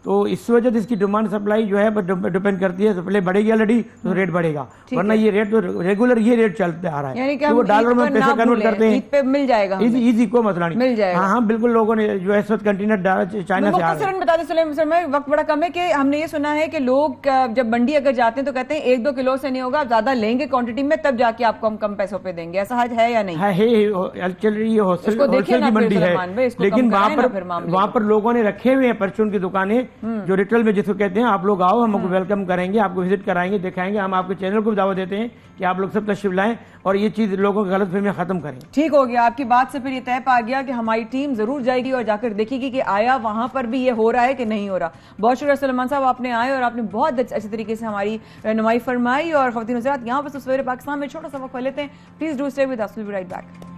تو اس وجہ سے اس کی ڈیمانڈ سپلائی جو ہے ڈیپینڈ کرتی ہے. سپلائی بڑھے گی آلریڈی تو ریٹ بڑھے گا, ورنہ یہ ریٹ تو ریگولر یہ ریٹ چلتے آ رہا ہے. وہ ڈالر میں پیسہ کنورٹ کرتے ہیں, مل جائے گا ایزی کوئی مسئلہ نہیں, مل جائے گا. ہاں بالکل. لوگوں نے جو ہے کنٹینر چائنا سے آ رہا ہے. بتا دیں وقت بڑا کم ہے کہ ہم نے یہ سنا ہے کہ لوگ جب منڈی اگر جاتے ہیں تو کہتے ہیں 1-2 کلو سے نہیں ہوگا, آپ زیادہ لیں گے کوانٹٹی میں تب جا کے آپ کو ہم کم پیسوں پہ دیں گے. ایسا حج ہے یا نہیں؟ یہ ہول سیل کی منڈی ہے, لیکن وہاں پر لوگوں نے رکھے ہوئے ہیں پرچون کی دکانیں جو ریٹیل میں جس کو کہتے ہیں آپ لوگ آؤ, ہم آپ کو ویلکم کریں گے, آپ کو وزٹ کرائیں گے, دکھائیں گے. ہم آپ کے چینل کو بھی دعوت دیتے ہیں کہ آپ لوگ سب تشریف لائیں اور یہ چیز لوگوں کی غلط فہمیاں ختم کریں. ٹھیک ہو گیا, آپ کی بات سے پھر یہ طے پا گیا کہ ہماری ٹیم ضرور جائے گی اور جا کر دیکھے گی کہ آیا وہاں پر بھی یہ ہو رہا ہے کہ نہیں ہو رہا. بہت شکریہ سلمان صاحب, آپ نے آئے اور آپ نے بہت اچھے طریقے سے ہماری رہنمائی فرمائی. اور خواتین حضرات, یہاں پر سویرے پاکستان میں چھوٹا سا وقفہ لیتے ہیں. Please do stay with us, we'll be right back.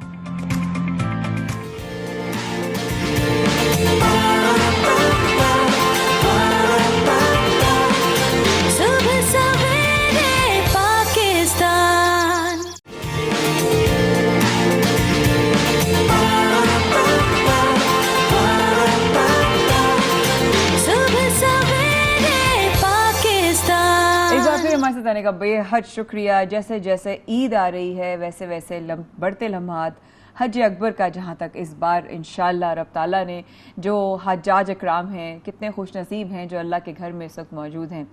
ہمارے ساتھ آنے کا بے حد شکریہ. جیسے جیسے عید آ رہی ہے ویسے ویسے بڑھتے لمحات حج اکبر کا, جہاں تک اس بار انشاءاللہ رب تعالیٰ نے جو حجاج اکرام ہیں کتنے خوش نصیب ہیں جو اللہ کے گھر میں اس وقت موجود ہیں.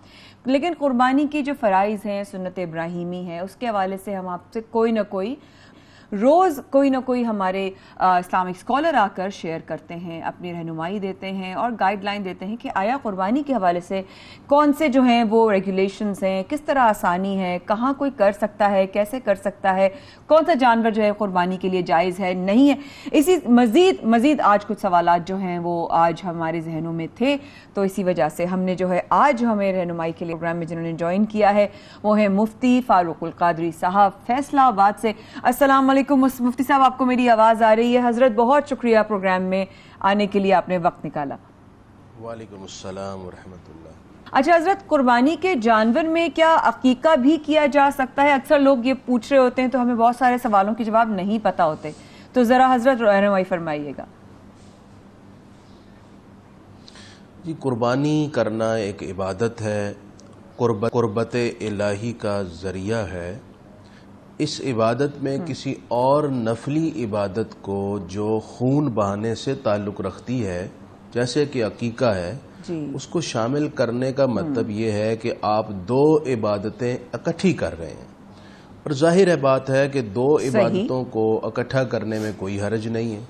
لیکن قربانی کی جو فرائض ہیں, سنت ابراہیمی ہیں, اس کے حوالے سے ہم آپ سے کوئی نہ کوئی روز کوئی نہ کوئی ہمارے اسلامک اسکالر آ کر شیئر کرتے ہیں، اپنی رہنمائی دیتے ہیں اور گائیڈ لائن دیتے ہیں کہ آیا قربانی کے حوالے سے کون سے جو ہیں وہ ریگولیشنز ہیں، کس طرح آسانی ہے، کہاں کوئی کر سکتا ہے، کیسے کر سکتا ہے، کون سا جانور جو ہے قربانی کے لیے جائز ہے، نہیں ہے. اسی مزید آج کچھ سوالات جو ہیں وہ آج ہمارے ذہنوں میں تھے، تو اسی وجہ سے ہم نے جو ہے آج ہمیں رہنمائی کے لیے پروگرام میں جنہوں نے جوائن کیا ہے وہ ہے مفتی فاروق القادری صاحب فیصلہ آباد سے. السلام علیکم مفتی صاحب، آپ کو میری آواز آ رہی ہے؟ حضرت بہت شکریہ پروگرام میں آنے کے لیے، آپ نے وقت نکالا. وعلیکم السلام ورحمۃ اللہ. اچھا حضرت، قربانی کے جانور میں کیا عقیقہ بھی کیا جا سکتا ہے؟ اکثر لوگ یہ پوچھ رہے ہوتے ہیں تو ہمیں بہت سارے سوالوں کے جواب نہیں پتہ ہوتے، تو ذرا حضرت رہنمائی فرمائیے گا. جی، قربانی کرنا ایک عبادت ہے، قربت الہی کا ذریعہ ہے. اس عبادت میں کسی اور نفلی عبادت کو جو خون بہانے سے تعلق رکھتی ہے جیسے کہ عقیقہ ہے، اس کو شامل کرنے کا مطلب یہ ہے کہ آپ دو عبادتیں اکٹھی کر رہے ہیں. اور ظاہر ہے بات ہے کہ دو عبادتوں کو اکٹھا کرنے میں کوئی حرج نہیں ہے.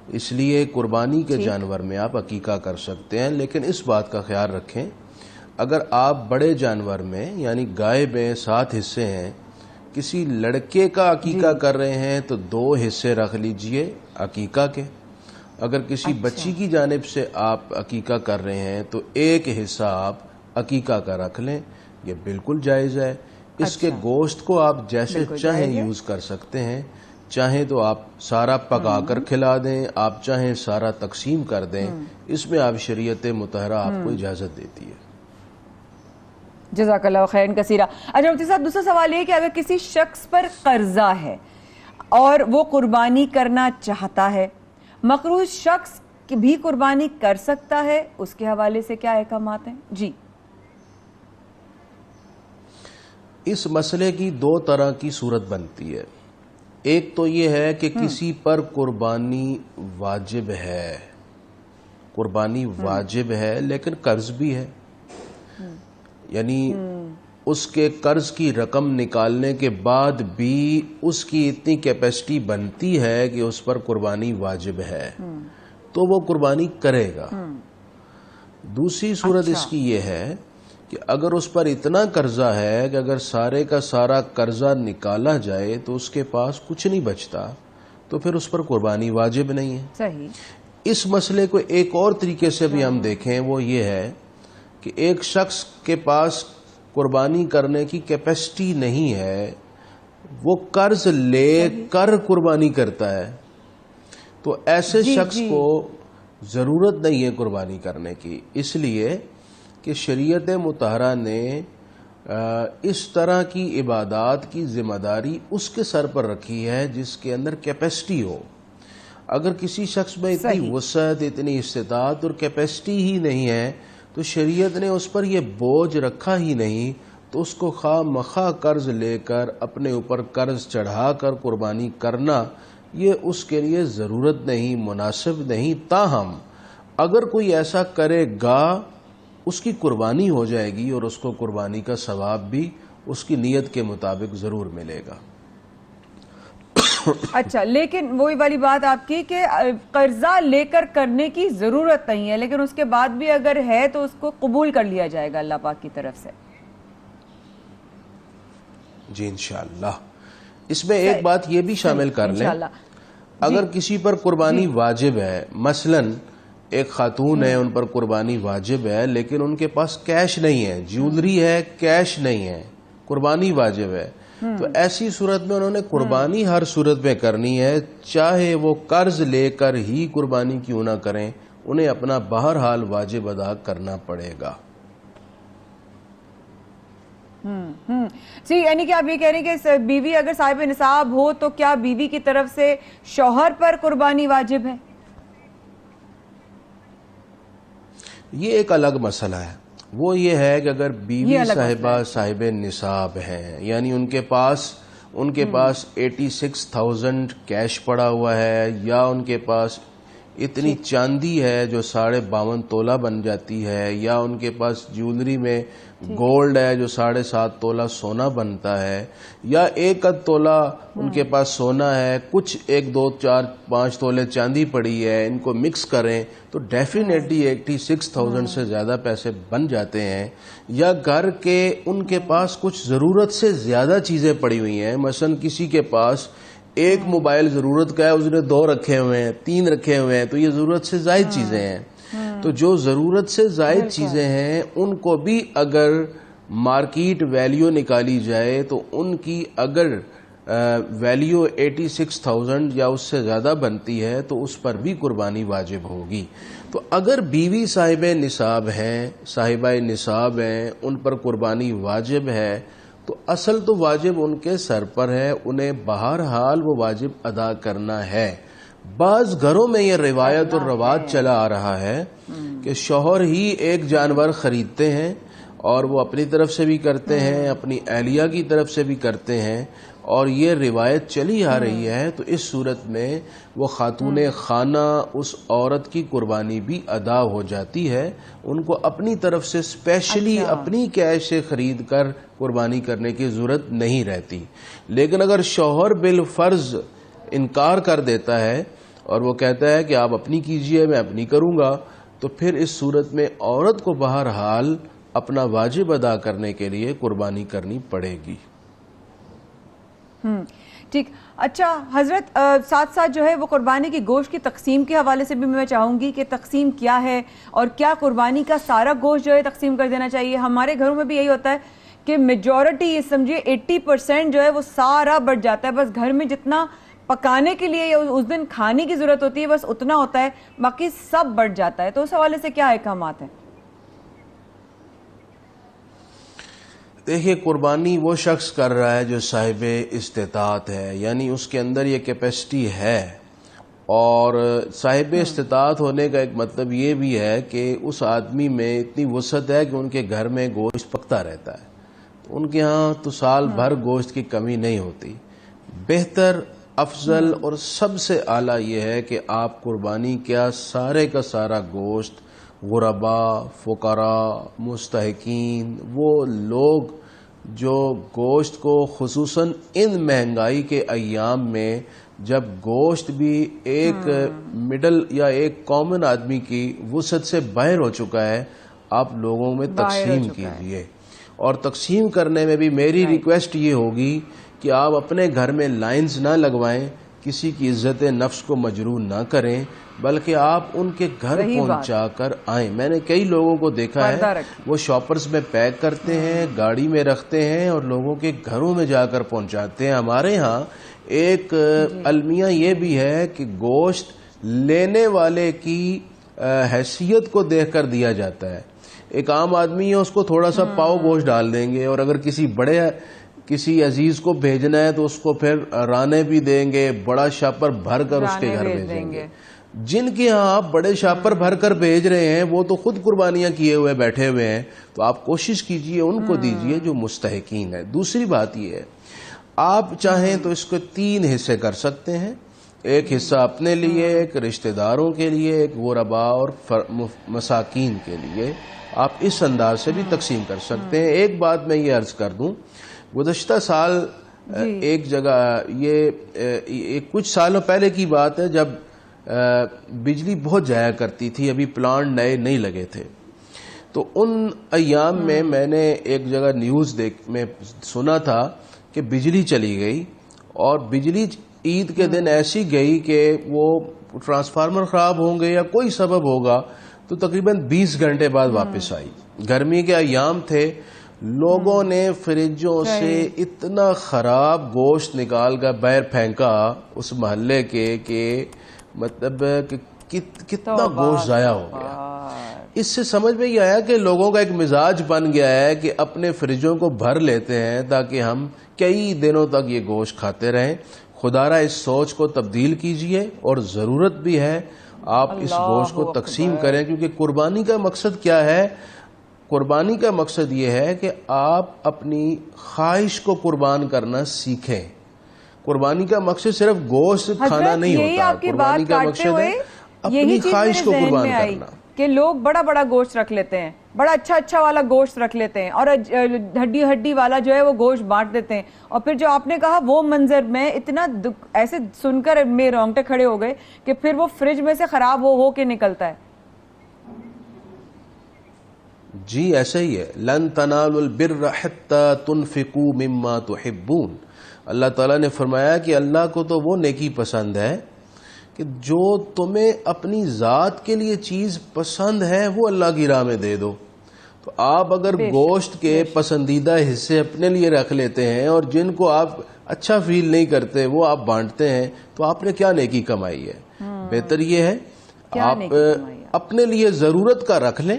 اس لیے قربانی کے جانور میں آپ عقیقہ کر سکتے ہیں، لیکن اس بات کا خیال رکھیں اگر آپ بڑے جانور میں یعنی گائے میں 7 حصے ہیں، کسی لڑکے کا عقیقہ کر رہے ہیں تو 2 حصے رکھ لیجئے عقیقہ کے. اگر کسی بچی کی جانب سے آپ عقیقہ کر رہے ہیں تو 1 حصہ آپ عقیقہ کا رکھ لیں، یہ بالکل جائز ہے. اس کے گوشت کو آپ جیسے چاہیں یوز کر سکتے ہیں، چاہیں تو آپ سارا پکا کر کھلا دیں، آپ چاہیں سارا تقسیم کر دیں، اس میں آپ شریعت مطہرہ آپ کو اجازت دیتی ہے. جزاک اللہ خیرن کثیرہ. اچھا مفتی صاحب، دوسرا سوال یہ کہ اگر کسی شخص پر قرضہ ہے اور وہ قربانی کرنا چاہتا ہے، مقروض شخص بھی قربانی کر سکتا ہے، اس کے حوالے سے کیا احکامات ہیں؟ جی. اس مسئلے کی 2 طرح کی صورت بنتی ہے. ایک تو یہ ہے کہ کسی پر قربانی واجب ہے، قربانی واجب ہے لیکن قرض بھی ہے، یعنی اس کے قرض کی رقم نکالنے کے بعد بھی اس کی اتنی کیپیسٹی بنتی ہے کہ اس پر قربانی واجب ہے تو وہ قربانی کرے گا. دوسری صورت اس کی یہ ہے کہ اگر اس پر اتنا قرضہ ہے کہ اگر سارے کا سارا قرضہ نکالا جائے تو اس کے پاس کچھ نہیں بچتا، تو پھر اس پر قربانی واجب نہیں ہے. صحیح. اس مسئلے کو ایک اور طریقے سے بھی ہم دیکھیں، وہ یہ ہے کہ ایک شخص کے پاس قربانی کرنے کی کیپیسٹی نہیں ہے، وہ قرض لے کر قربانی کرتا ہے، تو ایسے شخص کو ضرورت نہیں ہے قربانی کرنے کی، اس لیے کہ شریعت مطہرہ نے اس طرح کی عبادات کی ذمہ داری اس کے سر پر رکھی ہے جس کے اندر کیپیسٹی ہو. اگر کسی شخص میں اتنی وسعت، اتنی استطاعت اور کیپیسٹی ہی نہیں ہے تو شریعت نے اس پر یہ بوجھ رکھا ہی نہیں، تو اس کو خواہ مخواہ قرض لے کر اپنے اوپر قرض چڑھا کر قربانی کرنا یہ اس کے لیے ضرورت نہیں، مناسب نہیں. تاہم اگر کوئی ایسا کرے گا اس کی قربانی ہو جائے گی اور اس کو قربانی کا ثواب بھی اس کی نیت کے مطابق ضرور ملے گا. اچھا، لیکن وہی والی بات آپ کی کہ قرضہ لے کر کرنے کی ضرورت نہیں ہے، لیکن اس کے بعد بھی اگر ہے تو اس کو قبول کر لیا جائے گا اللہ پاک کی طرف سے. جی انشاءاللہ. اس میں ایک بات یہ بھی شامل کر لیں، اگر کسی پر قربانی واجب ہے، مثلاً ایک خاتون ہے، ان پر قربانی واجب ہے لیکن ان کے پاس کیش نہیں ہے، جیولری ہے کیش نہیں ہے، قربانی واجب ہے، تو ایسی صورت میں انہوں نے قربانی ہر صورت میں کرنی ہے، چاہے وہ قرض لے کر ہی قربانی کیوں نہ کریں، انہیں اپنا بہرحال واجب ادا کرنا پڑے گا. جی، یعنی کہ آپ یہ کہہ رہے ہیں کہ بیوی اگر صاحب نصاب ہو تو کیا بیوی کی طرف سے شوہر پر قربانی واجب ہے؟ یہ ایک الگ مسئلہ ہے. وہ یہ ہے کہ اگر بیوی صاحبہ صاحب نصاب ہیں، یعنی ان کے پاس 86,000 کیش پڑا ہوا ہے، یا ان کے پاس اتنی چاندی ہے جو 52.5 تولہ بن جاتی ہے، یا ان کے پاس جیولری میں گولڈ ہے جو 7.5 تولہ سونا بنتا ہے، یا 1 تولہ ان کے پاس سونا ہے، کچھ 1 2 4 5 تولے چاندی پڑی ہے، ان کو مکس کریں تو ڈیفینیٹلی 86,000 سے زیادہ پیسے بن جاتے ہیں. یا گھر کے ان کے پاس کچھ ضرورت سے زیادہ چیزیں پڑی ہوئی ہیں، مثلا کسی کے پاس 1 موبائل ضرورت کا ہے، اس نے 2 رکھے ہوئے ہیں، 3 رکھے ہوئے ہیں، تو یہ ضرورت سے زائد چیزیں ہیں. تو جو ضرورت سے زائد چیزیں ہیں ان کو بھی اگر مارکیٹ ویلیو نکالی جائے تو ان کی اگر ویلیو 86,000 یا اس سے زیادہ بنتی ہے تو اس پر بھی قربانی واجب ہوگی. تو اگر بیوی صاحب نصاب ہیں، صاحبہ نصاب ہیں، ان پر قربانی واجب ہے تو اصل تو واجب ان کے سر پر ہے، انہیں بہرحال وہ واجب ادا کرنا ہے. بعض گھروں میں یہ روایت اور رواج چلا آ رہا ہے کہ شوہر ہی ایک جانور خریدتے ہیں اور وہ اپنی طرف سے بھی کرتے ہیں، اپنی اہلیہ کی طرف سے بھی کرتے ہیں، اور یہ روایت چلی آ رہی ہے. تو اس صورت میں وہ خاتون خانہ اس عورت کی قربانی بھی ادا ہو جاتی ہے، ان کو اپنی طرف سے اسپیشلی اپنی کیش سے خرید کر قربانی کرنے کی ضرورت نہیں رہتی. لیکن اگر شوہر بالفرض انکار کر دیتا ہے اور وہ کہتا ہے کہ آپ اپنی کیجئے میں اپنی کروں گا، تو پھر اس صورت میں عورت کو بہرحال اپنا واجب ادا کرنے کے لیے قربانی کرنی پڑے گی. ٹھیک. اچھا حضرت، ساتھ ساتھ جو ہے وہ قربانی کی گوشت کی تقسیم کے حوالے سے بھی میں چاہوں گی کہ تقسیم کیا ہے، اور کیا قربانی کا سارا گوشت جو ہے تقسیم کر دینا چاہیے؟ ہمارے گھروں میں بھی یہی ہوتا ہے کہ میجورٹی، یہ سمجھیے 80% جو ہے وہ سارا بٹ جاتا ہے، بس گھر میں جتنا پکانے کے لیے یا اس دن کھانے کی ضرورت ہوتی ہے بس اتنا ہوتا ہے، باقی سب بٹ جاتا ہے. تو اس حوالے سے کیا احکامات ہیں؟ دیکھیے، قربانی وہ شخص کر رہا ہے جو صاحب استطاعت ہے، یعنی اس کے اندر یہ کیپیسٹی ہے. اور صاحب استطاعت ہونے کا ایک مطلب یہ بھی ہے کہ اس آدمی میں اتنی وسعت ہے کہ ان کے گھر میں گوشت پکتا رہتا ہے، تو ان کے ہاں تو سال بھر گوشت کی کمی نہیں ہوتی. بہتر، افضل اور سب سے اعلیٰ یہ ہے کہ آپ قربانی کیا سارے کا سارا گوشت غرباء، فقراء، مستحقین، وہ لوگ جو گوشت کو خصوصاً ان مہنگائی کے ایام میں جب گوشت بھی ایک مڈل یا ایک کامن آدمی کی وسعت سے باہر ہو چکا ہے، آپ لوگوں میں تقسیم کیجیے. اور تقسیم کرنے میں بھی میری ریکویسٹ یہ ہوگی کہ آپ اپنے گھر میں لائنز نہ لگوائیں، کسی کی عزت نفس کو مجروح نہ کریں، بلکہ آپ ان کے گھر پہنچا کر آئیں. میں نے کئی لوگوں کو دیکھا ہے وہ شاپرز میں پیک کرتے ہیں، گاڑی میں رکھتے ہیں اور لوگوں کے گھروں میں جا کر پہنچاتے ہیں. ہمارے ہاں ایک المیہ یہ بھی ہے کہ گوشت لینے والے کی حیثیت کو دیکھ کر دیا جاتا ہے. ایک عام آدمی ہے، اس کو تھوڑا سا پاؤ گوشت ڈال دیں گے، اور اگر کسی عزیز کو بھیجنا ہے تو اس کو پھر رانے بھی دیں گے، بڑا شاپر بھر کر اس کے گھر بھیجیں گے. جن کے ہاں آپ بڑے شاپر بھر کر بھیج رہے ہیں وہ تو خود قربانیاں کیے ہوئے بیٹھے ہوئے ہیں، تو آپ کوشش کیجئے ان کو دیجئے جو مستحقین ہے. دوسری بات یہ ہے، آپ چاہیں تو اس کو 3 حصے کر سکتے ہیں. ایک حصہ اپنے لیے، ایک رشتہ داروں کے لیے، ایک غرباء اور مساکین کے لیے. آپ اس انداز سے بھی تقسیم کر سکتے ہیں. ایک بات میں یہ عرض کر دوں، گزشتہ سال ایک جگہ، یہ کچھ سالوں پہلے کی بات ہے، جب بجلی بہت جایا کرتی تھی، ابھی پلانٹ نئے نہیں لگے تھے، تو ان ایام میں نے ایک جگہ نیوز میں سنا تھا کہ بجلی چلی گئی، اور بجلی عید کے دن ایسی گئی کہ وہ ٹرانسفارمر خراب ہوں گے یا کوئی سبب ہوگا، تو تقریباً 20 گھنٹے بعد واپس آئی. گرمی کے ایام تھے، لوگوں نے فریجوں سے اتنا خراب گوشت نکال کر باہر پھینکا اس محلے کے کہ مطلب کہ کتنا گوشت ضائع ہو گیا. اس سے سمجھ میں یہ آیا کہ لوگوں کا ایک مزاج بن گیا ہے کہ اپنے فریجوں کو بھر لیتے ہیں تاکہ ہم کئی دنوں تک یہ گوشت کھاتے رہیں. خدارا اس سوچ کو تبدیل کیجئے، اور ضرورت بھی ہے آپ اس گوشت کو تقسیم کریں، کیونکہ قربانی کا مقصد کیا ہے؟ قربانی کا مقصد یہ ہے کہ آپ اپنی خواہش کو قربان کرنا سیکھیں. قربانی کا مقصد صرف گوشت کھانا نہیں ہوتا. قربانی کا مقصد ہے اپنی خواہش کو قربان کرنا. کہ لوگ بڑا بڑا گوشت رکھ لیتے ہیں, بڑا اچھا والا گوشت رکھ لیتے ہیں, اور ہڈی والا جو ہے وہ گوشت بانٹ دیتے ہیں, اور پھر جو آپ نے کہا وہ منظر میں اتنا ایسے سن کر میرے رونگٹے کھڑے ہو گئے کہ پھر وہ فریج میں سے خراب ہو کے نکلتا ہے. جی ایسا ہی ہے. لن تنالوا البر حتى تنفقوا مما تحبون. اللہ تعالیٰ نے فرمایا کہ اللہ کو تو وہ نیکی پسند ہے کہ جو تمہیں اپنی ذات کے لیے چیز پسند ہے وہ اللہ کی راہ میں دے دو. تو آپ اگر گوشت کے پسندیدہ حصے اپنے لیے رکھ لیتے ہیں اور جن کو آپ اچھا فیل نہیں کرتے وہ آپ بانٹتے ہیں تو آپ نے کیا نیکی کمائی ہے؟ بہتر یہ ہے آپ اپنے لیے ضرورت کا رکھ لیں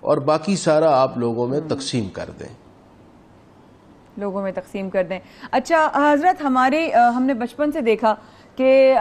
اور باقی سارا آپ لوگوں میں تقسیم کر دیں. اچھا حضرت, ہم نے بچپن سے دیکھا کہ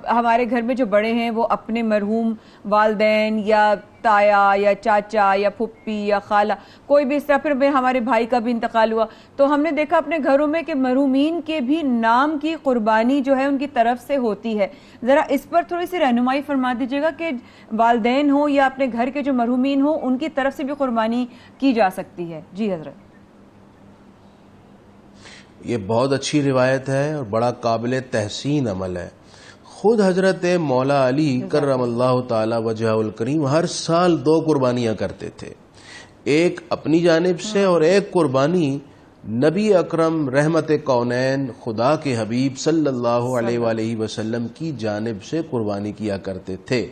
ہمارے گھر میں جو بڑے ہیں وہ اپنے مرحوم والدین یا تایا یا چاچا یا پھپھی یا خالہ کوئی بھی اس طرح, پھر ہمارے بھائی کا بھی انتقال ہوا تو ہم نے دیکھا اپنے گھروں میں کہ مرحومین کے بھی نام کی قربانی جو ہے ان کی طرف سے ہوتی ہے. ذرا اس پر تھوڑی سی رہنمائی فرما دیجیے گا کہ والدین ہوں یا اپنے گھر کے جو مرحومین ہوں ان کی طرف سے بھی قربانی کی جا سکتی ہے. جی حضرت. یہ بہت اچھی روایت ہے اور بڑا قابل تحسین عمل ہے. خود حضرت مولا علی کرم اللہ تعالی وجہہ الکریم ہر سال 2 قربانیاں کرتے تھے, ایک اپنی جانب سے اور ایک قربانی نبی اکرم رحمت کونین خدا کے حبیب صلی اللہ علیہ وآلہ وسلم کی جانب سے قربانی کیا کرتے تھے.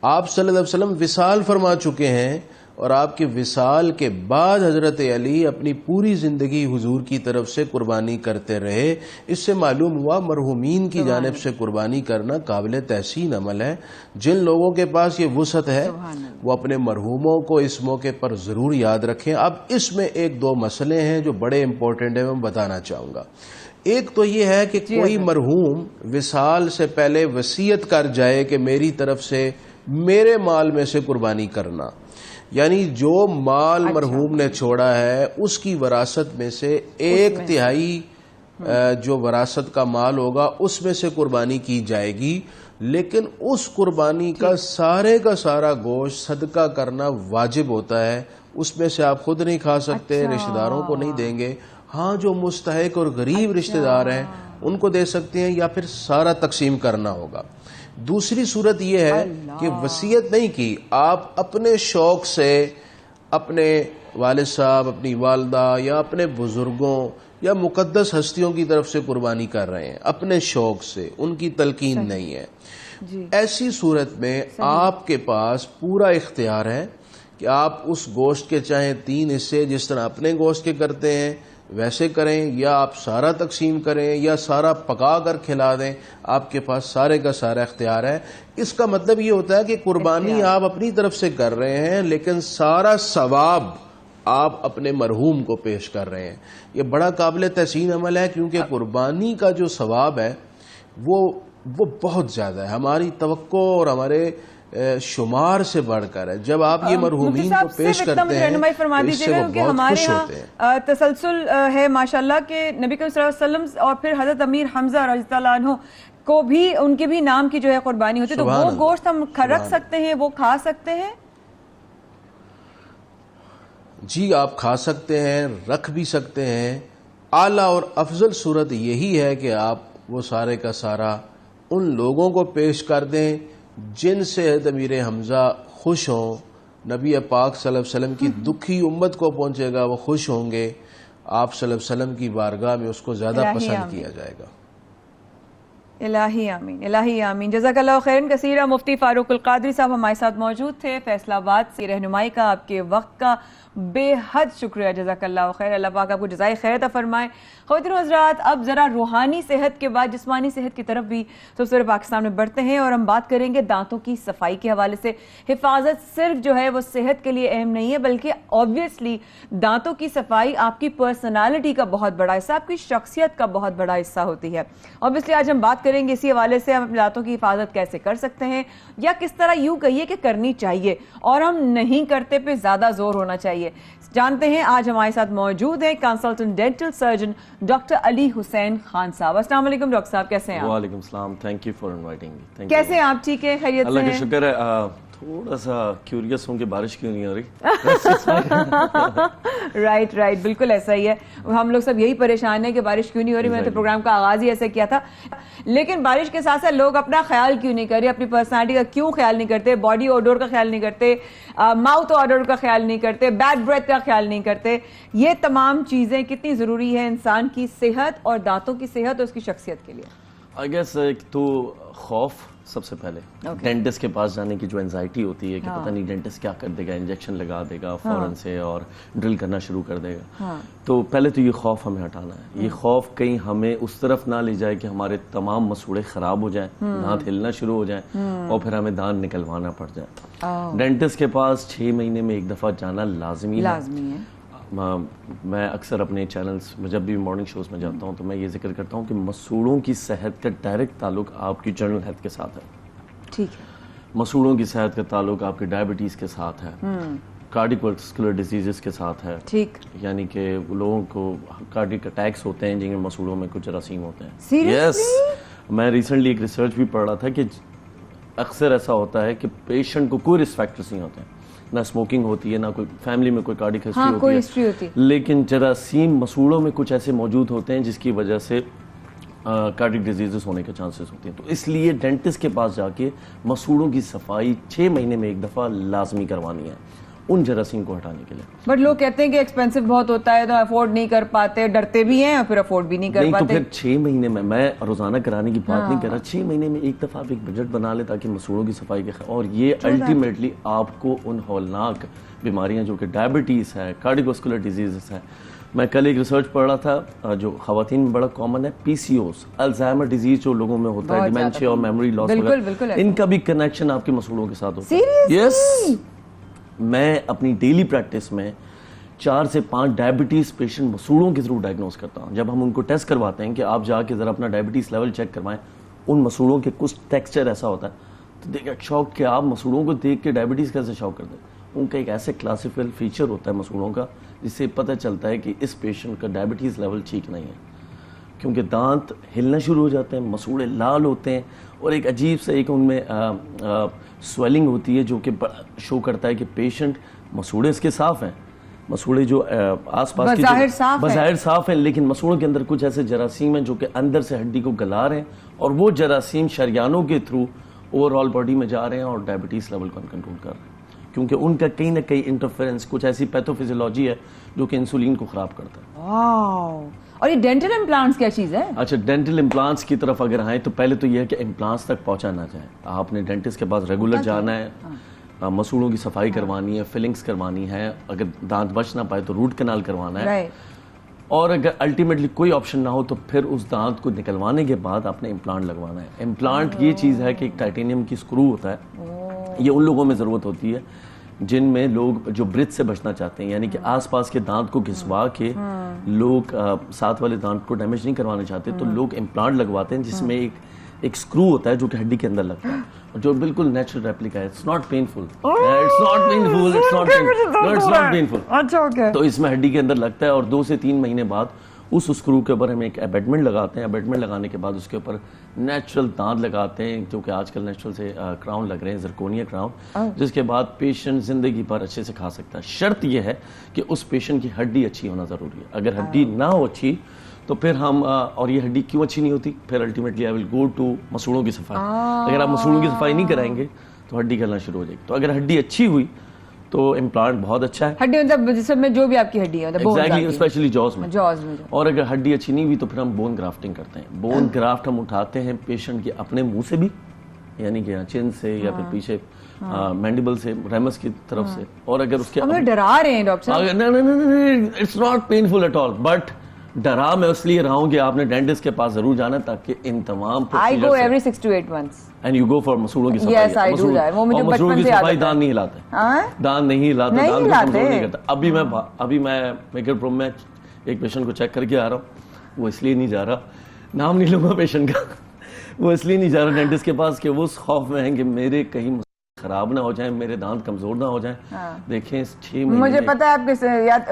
آپ صلی اللہ علیہ وسلم وصال فرما چکے ہیں اور آپ کے وصال کے بعد حضرت علی اپنی پوری زندگی حضور کی طرف سے قربانی کرتے رہے. اس سے معلوم ہوا مرحومین کی جانب سے قربانی کرنا قابل تحسین عمل ہے. جن لوگوں کے پاس یہ وسعت ہے وہ اپنے مرحوموں کو اس موقع پر ضرور یاد رکھیں. اب اس میں 1-2 مسئلے ہیں جو بڑے امپورٹنٹ ہیں, میں بتانا چاہوں گا. ایک تو یہ ہے کہ کوئی مرحوم وصال سے پہلے وصیت کر جائے کہ میری طرف سے میرے مال میں سے قربانی کرنا, یعنی جو مال مرحوم نے چھوڑا ہے اس کی وراثت میں سے 1/3 جو وراثت کا مال ہوگا اس میں سے قربانی کی جائے گی, لیکن اس قربانی کا سارا گوشت صدقہ کرنا واجب ہوتا ہے. اس میں سے آپ خود نہیں کھا سکتے, رشتہ داروں کو نہیں دیں گے. ہاں جو مستحق اور غریب رشتہ دار ہیں ان کو دے سکتے ہیں یا پھر سارا تقسیم کرنا ہوگا. دوسری صورت یہ ہے کہ وصیت نہیں کی, آپ اپنے شوق سے اپنے والد صاحب, اپنی والدہ یا اپنے بزرگوں یا مقدس ہستیوں کی طرف سے قربانی کر رہے ہیں اپنے شوق سے, ان کی تلقین نہیں ہے. ایسی صورت میں آپ کے پاس پورا اختیار ہے کہ آپ اس گوشت کے چاہے 3 حصے جس طرح اپنے گوشت کے کرتے ہیں ویسے کریں, یا آپ سارا تقسیم کریں یا سارا پکا کر کھلا دیں. آپ کے پاس سارے کا سارا اختیار ہے. اس کا مطلب یہ ہوتا ہے کہ قربانی آپ اپنی طرف سے کر رہے ہیں لیکن سارا ثواب آپ اپنے مرحوم کو پیش کر رہے ہیں. یہ بڑا قابل تحسین عمل ہے کیونکہ قربانی کا جو ثواب ہے وہ بہت زیادہ ہے, ہماری توقع اور ہمارے شمار سے بڑھ کر ہے. جب آپ یہ مرحومین کو پیش کرتے ہیں تو اس سے وہ بہت خوش ہوتے ہیں. تسلسل ہے ماشاءاللہ کہ نبی کریم صلی اللہ علیہ وسلم اور پھر حضرت امیر حمزہ رضی اللہ عنہ کو بھی ان کے بھی نام کی جو ہے قربانی ہوتی ہے, تو وہ گوشت ہم رکھ سکتے ہیں, وہ کھا سکتے ہیں؟ جی آپ کھا سکتے ہیں, رکھ بھی سکتے ہیں. اعلیٰ اور افضل صورت یہی ہے کہ آپ وہ سارے کا سارا ان لوگوں کو پیش کر دیں جن سے حضرت امیر حمزہ خوش ہوں. نبی پاک صلی اللہ علیہ وسلم کی دکھی امت کو پہنچے گا, وہ خوش ہوں گے. آپ صلی اللہ علیہ وسلم کی بارگاہ میں اس کو زیادہ پسند کیا جائے گا. الہی آمین, الہی آمین. جزاک اللہ خیرن کثیرہ. مفتی فاروق القادری صاحب ہمارے ساتھ موجود تھے فیصل آباد سے. رہنمائی کا, آپ کے وقت کا بے حد شکریہ. جزاک اللہ خیر. اللہ پاک آپ کو جزائے خیر عطا فرمائے. خواتین و حضرات, اب ذرا روحانی صحت کے بعد جسمانی صحت کی طرف بھی سبسر پاکستان میں بڑھتے ہیں اور ہم بات کریں گے دانتوں کی صفائی کے حوالے سے. حفاظت صرف جو ہے وہ صحت کے لیے اہم نہیں ہے بلکہ آبویسلی دانتوں کی صفائی آپ کی پرسنالٹی کا بہت بڑا حصہ, آپ کی شخصیت کا بہت بڑا حصہ ہوتی ہے. آبویسلی آج ہم بات کریں گے اسی حوالے سے ہم اپنے دانتوں کی حفاظت کیسے کر سکتے ہیں, یا کس طرح یوں کہیے کہ کرنی چاہیے اور ہم نہیں کرتے پہ زیادہ زور ہونا چاہیے. جانتے ہیں آج ہمارے ساتھ موجود ہیں کنسلٹنٹ ڈینٹل سرجن ڈاکٹر علی حسین خان صاحب. السلام علیکم ڈاکٹر صاحب, کیسے ہیں آپ؟ وعلیکم السلام, thank you for inviting me. کیسے ہیں آپ؟ ٹھیک ہے, خیریت سے ہیں؟ اللہ کا شکر ہے. تھوڑا سا کیوریس ہوں کہ بارش کیوں نہیں ہو رہی. رائٹ, بالکل ایسا ہی ہے. ہم لوگ سب یہی پریشان ہیں کہ بارش کیوں نہیں ہو رہی. میں نے تو پروگرام کا آغاز ہی ایسے کیا تھا. لیکن بارش کے ساتھ ساتھ لوگ اپنا خیال کیوں نہیں کر رہے, اپنی پرسنالٹی کا کیوں خیال نہیں کرتے, باڈی اوڈور کا خیال نہیں کرتے, ماؤتھ اوڈور کا خیال نہیں کرتے, بیڈ بریتھ کا خیال نہیں کرتے. یہ تمام چیزیں کتنی ضروری ہیں انسان کی صحت اور دانتوں کی صحت اور اس کی شخصیت کے لیے؟ آئی گیس ایک تو خوف سب سے پہلے, ڈینٹسٹ کے پاس جانے کی جو اینزائٹی ہوتی ہے کہ پتہ نہیں ڈینٹسٹ کیا کر دے گا, انجیکشن لگا دے گا فوراً سے اور ڈرل کرنا شروع کر دے گا. تو پہلے تو یہ خوف ہمیں ہٹانا ہے. یہ خوف کہیں ہمیں اس طرف نہ لے جائے کہ ہمارے تمام مسوڑے خراب ہو جائیں, دانت ہلنا شروع ہو جائیں اور پھر ہمیں دانت نکلوانا پڑ جائے. ڈینٹسٹ کے پاس 6 مہینے میں ایک دفعہ جانا لازمی ہے. میں اکثر اپنے چینلز میں جب بھی مارننگ شوز میں جاتا ہوں تو میں یہ ذکر کرتا ہوں کہ مسوڑوں کی صحت کا ڈائریکٹ تعلق آپ کی جنرل ہیلتھ کے ساتھ ہے. ٹھیک ہے. مسوڑوں کی صحت کا تعلق آپ کے ڈائبٹیز کے ساتھ ہے, کارڈیک واسکولر ڈیزیزز کے ساتھ ہے. ٹھیک, یعنی کہ لوگوں کو کارڈیک اٹیکس ہوتے ہیں جن میں مسوڑوں میں کچھ جراثیم ہوتے ہیں. یس, میں ریسنٹلی ایک ریسرچ بھی پڑھ رہا تھا کہ اکثر ایسا ہوتا ہے کہ پیشنٹ کو کوئی رسک فیکٹرز نہیں ہوتے ہیں, نہ اسموکنگ ہوتی ہے, نہ کوئی فیملی میں کوئی کارڈیک ہسٹری ہوتی ہے, لیکن جراثیم مسوڑوں میں کچھ ایسے موجود ہوتے ہیں جس کی وجہ سے کارڈیک ڈیزیزز ہونے کے چانسز ہوتے ہیں. تو اس لیے ڈینٹسٹ کے پاس جا کے مسوڑوں کی صفائی 6 مہینے میں ایک دفعہ لازمی کروانی ہے ان جراثیم کو ہٹانے کے لیے. بٹ لوگ کہتے ہیں کہ ایکسپینسو بہت ہوتا ہے تو افورڈ نہیں کر پاتے, ڈرتے بھی ہیں اور پھر افورڈ بھی نہیں کر پاتے. تو پھر 6 مہینے میں روزانہ کرانے کی بات نہیں کر رہا, 6 مہینے میں ایک دفعہ آپ ایک بجٹ بنا لیں تاکہ مسوڑوں کی صفائی کے اور یہ الٹیمیٹلی آپ کو ان ہولناک بیماریاں جو کہ ڈائبٹیز ہے, کارڈیو واسکولر ڈیزیزز ہے. میں کل ایک ریسرچ پڑھ رہا تھا جو خواتین میں بڑا کامن ہے, PCOS, الزائمر ڈیزیز جو لوگوں میں ہوتا ہے, ڈیمینشیا اور میموری لاس وغیرہ, ان کا بھی کنیکشن آپ کے مسوڑوں کے ساتھ ہوتا ہے. یس, میں اپنی ڈیلی پریکٹس میں 4 سے 5 ڈائبٹیز پیشنٹ مسوڑوں کے تھرو ڈائگنوز کرتا ہوں. جب ہم ان کو ٹیسٹ کرواتے ہیں کہ آپ جا کے ذرا اپنا ڈائبٹیز لیول چیک کروائیں, ان مسوڑوں کے کچھ ٹیکسچر ایسا ہوتا ہے تو دیکھ شوق کہ آپ مسوڑوں کو دیکھ کے ڈائبٹیز کیسے شوق کر دیں. ان کا ایک ایسے کلاسیفل فیچر ہوتا ہے مسوڑوں کا جس سے پتہ چلتا ہے کہ اس پیشنٹ کا ڈائبٹیز لیول ٹھیک نہیں ہے, کیونکہ دانت ہلنا شروع ہو جاتے ہیں, مسوڑے لال ہوتے ہیں اور ایک عجیب سے ایک ان میں سویلنگ ہوتی ہے جو کہ شو کرتا ہے کہ پیشنٹ مسوڑے اس کے صاف ہیں, مسوڑے جو آس پاس بظاہر صاف ہیں, لیکن مسوڑوں کے اندر کچھ ایسے جراثیم ہیں جو کہ اندر سے ہڈی کو گلا رہے ہیں اور وہ جراثیم شریانوں کے تھرو اوور آل باڈی میں جا رہے ہیں اور ڈائبٹیز لیول کو کنٹرول کر رہے ہیں, کیونکہ ان کا کہیں نہ کہیں انٹرفیرنس کچھ ایسی پیتھوفیزیولوجی ہے جو کہ انسولین کو خراب کرتا ہے. اور یہ ڈینٹل امپلانٹس کیا چیز ہے؟ اچھا, ڈینٹل امپلانٹس کی طرف اگر آئیں تو پہلے تو یہ ہے کہ امپلانٹس تک پہنچا نہ جائے. آپ نے ڈینٹسٹ کے پاس ریگولر جانا ہے, مسوڑوں کی صفائی کروانی ہے, فلنگز کروانی ہے, اگر دانت بچ نہ پائے تو روٹ کنال کروانا ہے, اور اگر الٹیمیٹلی کوئی آپشن نہ ہو تو پھر اس دانت کو نکلوانے کے بعد آپ نے امپلانٹ لگوانا ہے. امپلانٹ یہ چیز ہے کہ ایک ٹائٹینیم کی اسکرو ہوتا ہے, یہ ان لوگوں میں ضرورت ہوتی ہے جن میں لوگ جو برتھ سے بچنا چاہتے ہیں, یعنی کہ آس پاس کے دانت کو گھسوا کے لوگ ساتھ والے دانت کو ڈیمیج نہیں کروانا چاہتے تو لوگ امپلانٹ لگواتے ہیں جس میں ایک اسکرو ہوتا ہے جو کہ ہڈی کے اندر لگتا ہے جو بالکل نیچرل ریپلیکا ہے. اٹس ناٹ پینفل, تو اس میں ہڈی کے اندر لگتا ہے اور 2 سے 3 مہینے بعد اس اسکرو کے اوپر ہم ایک ایبیٹمنٹ لگاتے ہیں. ایبیٹمنٹ لگانے کے بعد اس کے اوپر نیچرل دانت لگاتے ہیں جو کہ آج کل نیچرل سے کراؤن لگ رہے ہیں, زرکونیا کراؤن, جس کے بعد پیشنٹ زندگی پر اچھے سے کھا سکتا ہے. شرط یہ ہے کہ اس پیشنٹ کی ہڈی اچھی ہونا ضروری ہے. اگر ہڈی نہ ہو اچھی تو پھر ہم, اور یہ ہڈی کیوں اچھی نہیں ہوتی, پھر ultimately I will go to مسوڑوں کی صفائی. اگر آپ مسوڑوں کی صفائی نہیں کرائیں گے تو ہڈی گلنا شروع ہو جائے گی. تو اگر ہڈی اچھی ہوئی تو امپلانٹ بہت اچھا ہے. ہڈی مطلب جسم میں جو بھی آپ کی ہڈی ہے, ایگزیکٹلی, اسپیشلی جاز میں. اور اگر ہڈی اچھی نہیں ہوئی تو پھر ہم بون گرافٹنگ کرتے ہیں. بون گرافٹ ہم اٹھاتے ہیں پیشنٹ کے اپنے منہ سے بھی, یعنی کہ چن سے یا پھر پیچھے مینڈیبل سے, ریمس کی طرف سے. اور اگر اس کے ڈرا رہے ہیں ڈاکٹر صاحب, it's not painful at all, but ڈرا میں اس لیے رہا ہوں کہ آپ نے ڈینٹسٹ کے پاس ضرور جانا تاکہ ان تمام I go every 6 to 8 months and you go for مسوڑوں کی صفائی. Yes, I do that. وہ مجھے بچپن سے عادت ہے. دان نہیں ہلاتے, دان نہیں ہلاتے, دان کو کنٹرول نہیں کرتا. ابھی میں میک اپ روم میں ایک پیشنٹ کو چیک کر کے آ رہا ہوں, وہ اس لیے نہیں جا رہا, نام نہیں لوں گا پیشنٹ کا, وہ اس لیے نہیں جا رہا ڈینٹسٹ کے پاس کہ وہ اس خوف میں ہیں کہ میرے کہیں خراب نہ ہو جائیں, میرے دانت کمزور نہ ہو جائیں. دیکھیں 6 مہینے مجھے پتا ہے آپ کس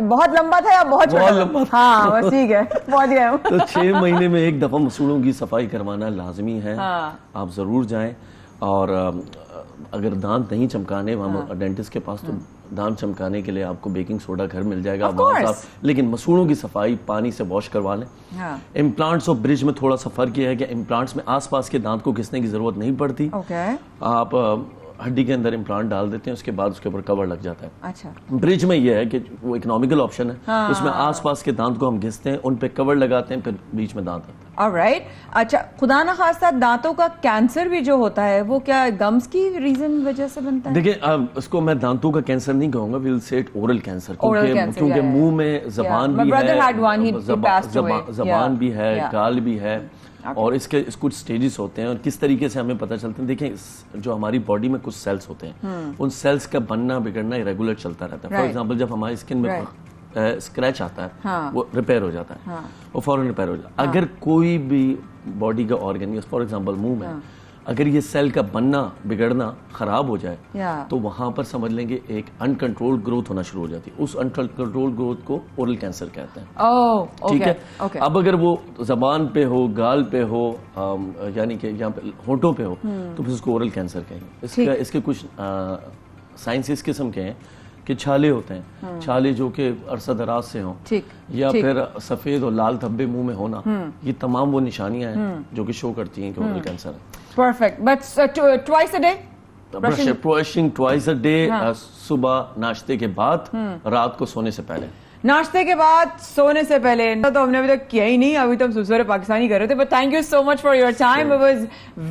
بہت لمبا تھا یا بہت چھوٹا تھا؟ ہاں بس ٹھیک ہے, پہنچ گئے ہم. تو 6 مہینے میں ایک دفعہ مسوڑوں کی صفائی کروانا لازمی ہے. آپ ضرور جائیں. اور اگر دانت نہیں چمکانے وہاں ڈینٹسٹ کے پاس, تو دانت چمکانے کے لیے آپ کو بیکنگ سوڈا گھر مل جائے گا وہاں صاف, لیکن مسوڑوں کی صفائی پانی سے واش کروا لیں. امپلانٹس اور برج میں تھوڑا سا فرق یہ ہے کہ امپلانٹس میں آس پاس کے دانت کو گھسنے کی ضرورت نہیں پڑتی. آپ ہڈی کے اندر امپلانٹ ڈال دیتے ہیں, اس کے بعد اس کے اوپر کور لگ جاتا ہے. اچھا, برج میں یہ ہے کہ وہ اکنامیکل آپشن ہے, اس میں آس پاس کے دانت کو ہم گھستے ہیں, ان پہ کور لگاتے ہیں, پھر بیچ میں دانت آتا ہے. آلرائٹ. اچھا, خدا نہ خواستہ دانتوں کا کینسر بھی جو ہوتا ہے وہ کیا گمز کی ریزن وجہ سے بنتا ہے؟ دیکھیں اس کو میں دانتوں کا کینسر نہیں کہوں گا, ویل سے اورل کینسر, کیونکہ منہ میں زبان بھی ہے, زبان بھی ہے, گال بھی ہے, اور اس کے کچھ سٹیجز ہوتے ہیں, اور کس طریقے سے ہمیں پتہ چلتے ہیں. دیکھیں جو ہماری باڈی میں کچھ سیلز ہوتے ہیں, ان سیلز کا بننا بگڑنا ریگولر چلتا رہتا ہے. فار ایگزامپل جب ہماری اسکن میں اسکریچ آتا ہے وہ ریپیئر ہو جاتا ہے, وہ فوراً ریپیئر ہو جاتا ہے. اگر کوئی بھی باڈی کا آرگن, فار ایگزامپل منہ میں, اگر یہ سیل کا بننا بگڑنا خراب ہو جائے تو وہاں پر سمجھ لیں گے ایک انکنٹرول گروتھ ہونا شروع ہو جاتی ہے. اس انکنٹرول گروتھ کو اورل کینسر کہتے ہیں. ٹھیک ہے. اب اگر وہ زبان پہ ہو, گال پہ ہو, یعنی کہ یہاں پہ ہونٹوں پہ ہو, تو پھر اس کو اورل کینسر کہیں گے. اس کے کچھ سائنس اس قسم کے ہیں کہ چھالے ہوتے ہیں, چھالے جو کہ عرصہ دراز سے ہوں, یا پھر سفید اور لال دھبے منہ میں ہونا, یہ تمام وہ نشانیاں ہیں جو کہ شو کرتی ہیں کہ اورل کینسر ہے. Perfect. But twice a day, brushing twice a day, صبح ناشتے کے بعد, رات کو سونے سے پہلے. ناشتے کے بعد, سونے سے پہلے تو ہم نے ابھی تک کیا ہی نہیں, ابھی تو ہم سسور پاکستانی کر رہے تھے. But thank you so much for your time, it was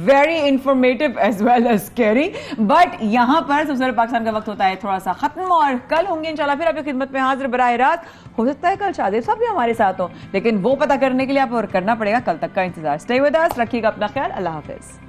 very informative as well as scary. But یہاں پر سسور پاکستان کا وقت ہوتا ہے تھوڑا سا ختم, اور کل ہوں گے انشاءاللہ پھر آپ کی خدمت میں حاضر براہ راست. ہو سکتا ہے کل شادیب صاحب بھی ہمارے ساتھ ہوں, لیکن وہ پتہ کرنے کے لیے آپ اور کرنا پڑے گا. کل تک کا انتظار. اسٹے ود اس, رکھیے گا اپنا خیال. اللہ حافظ.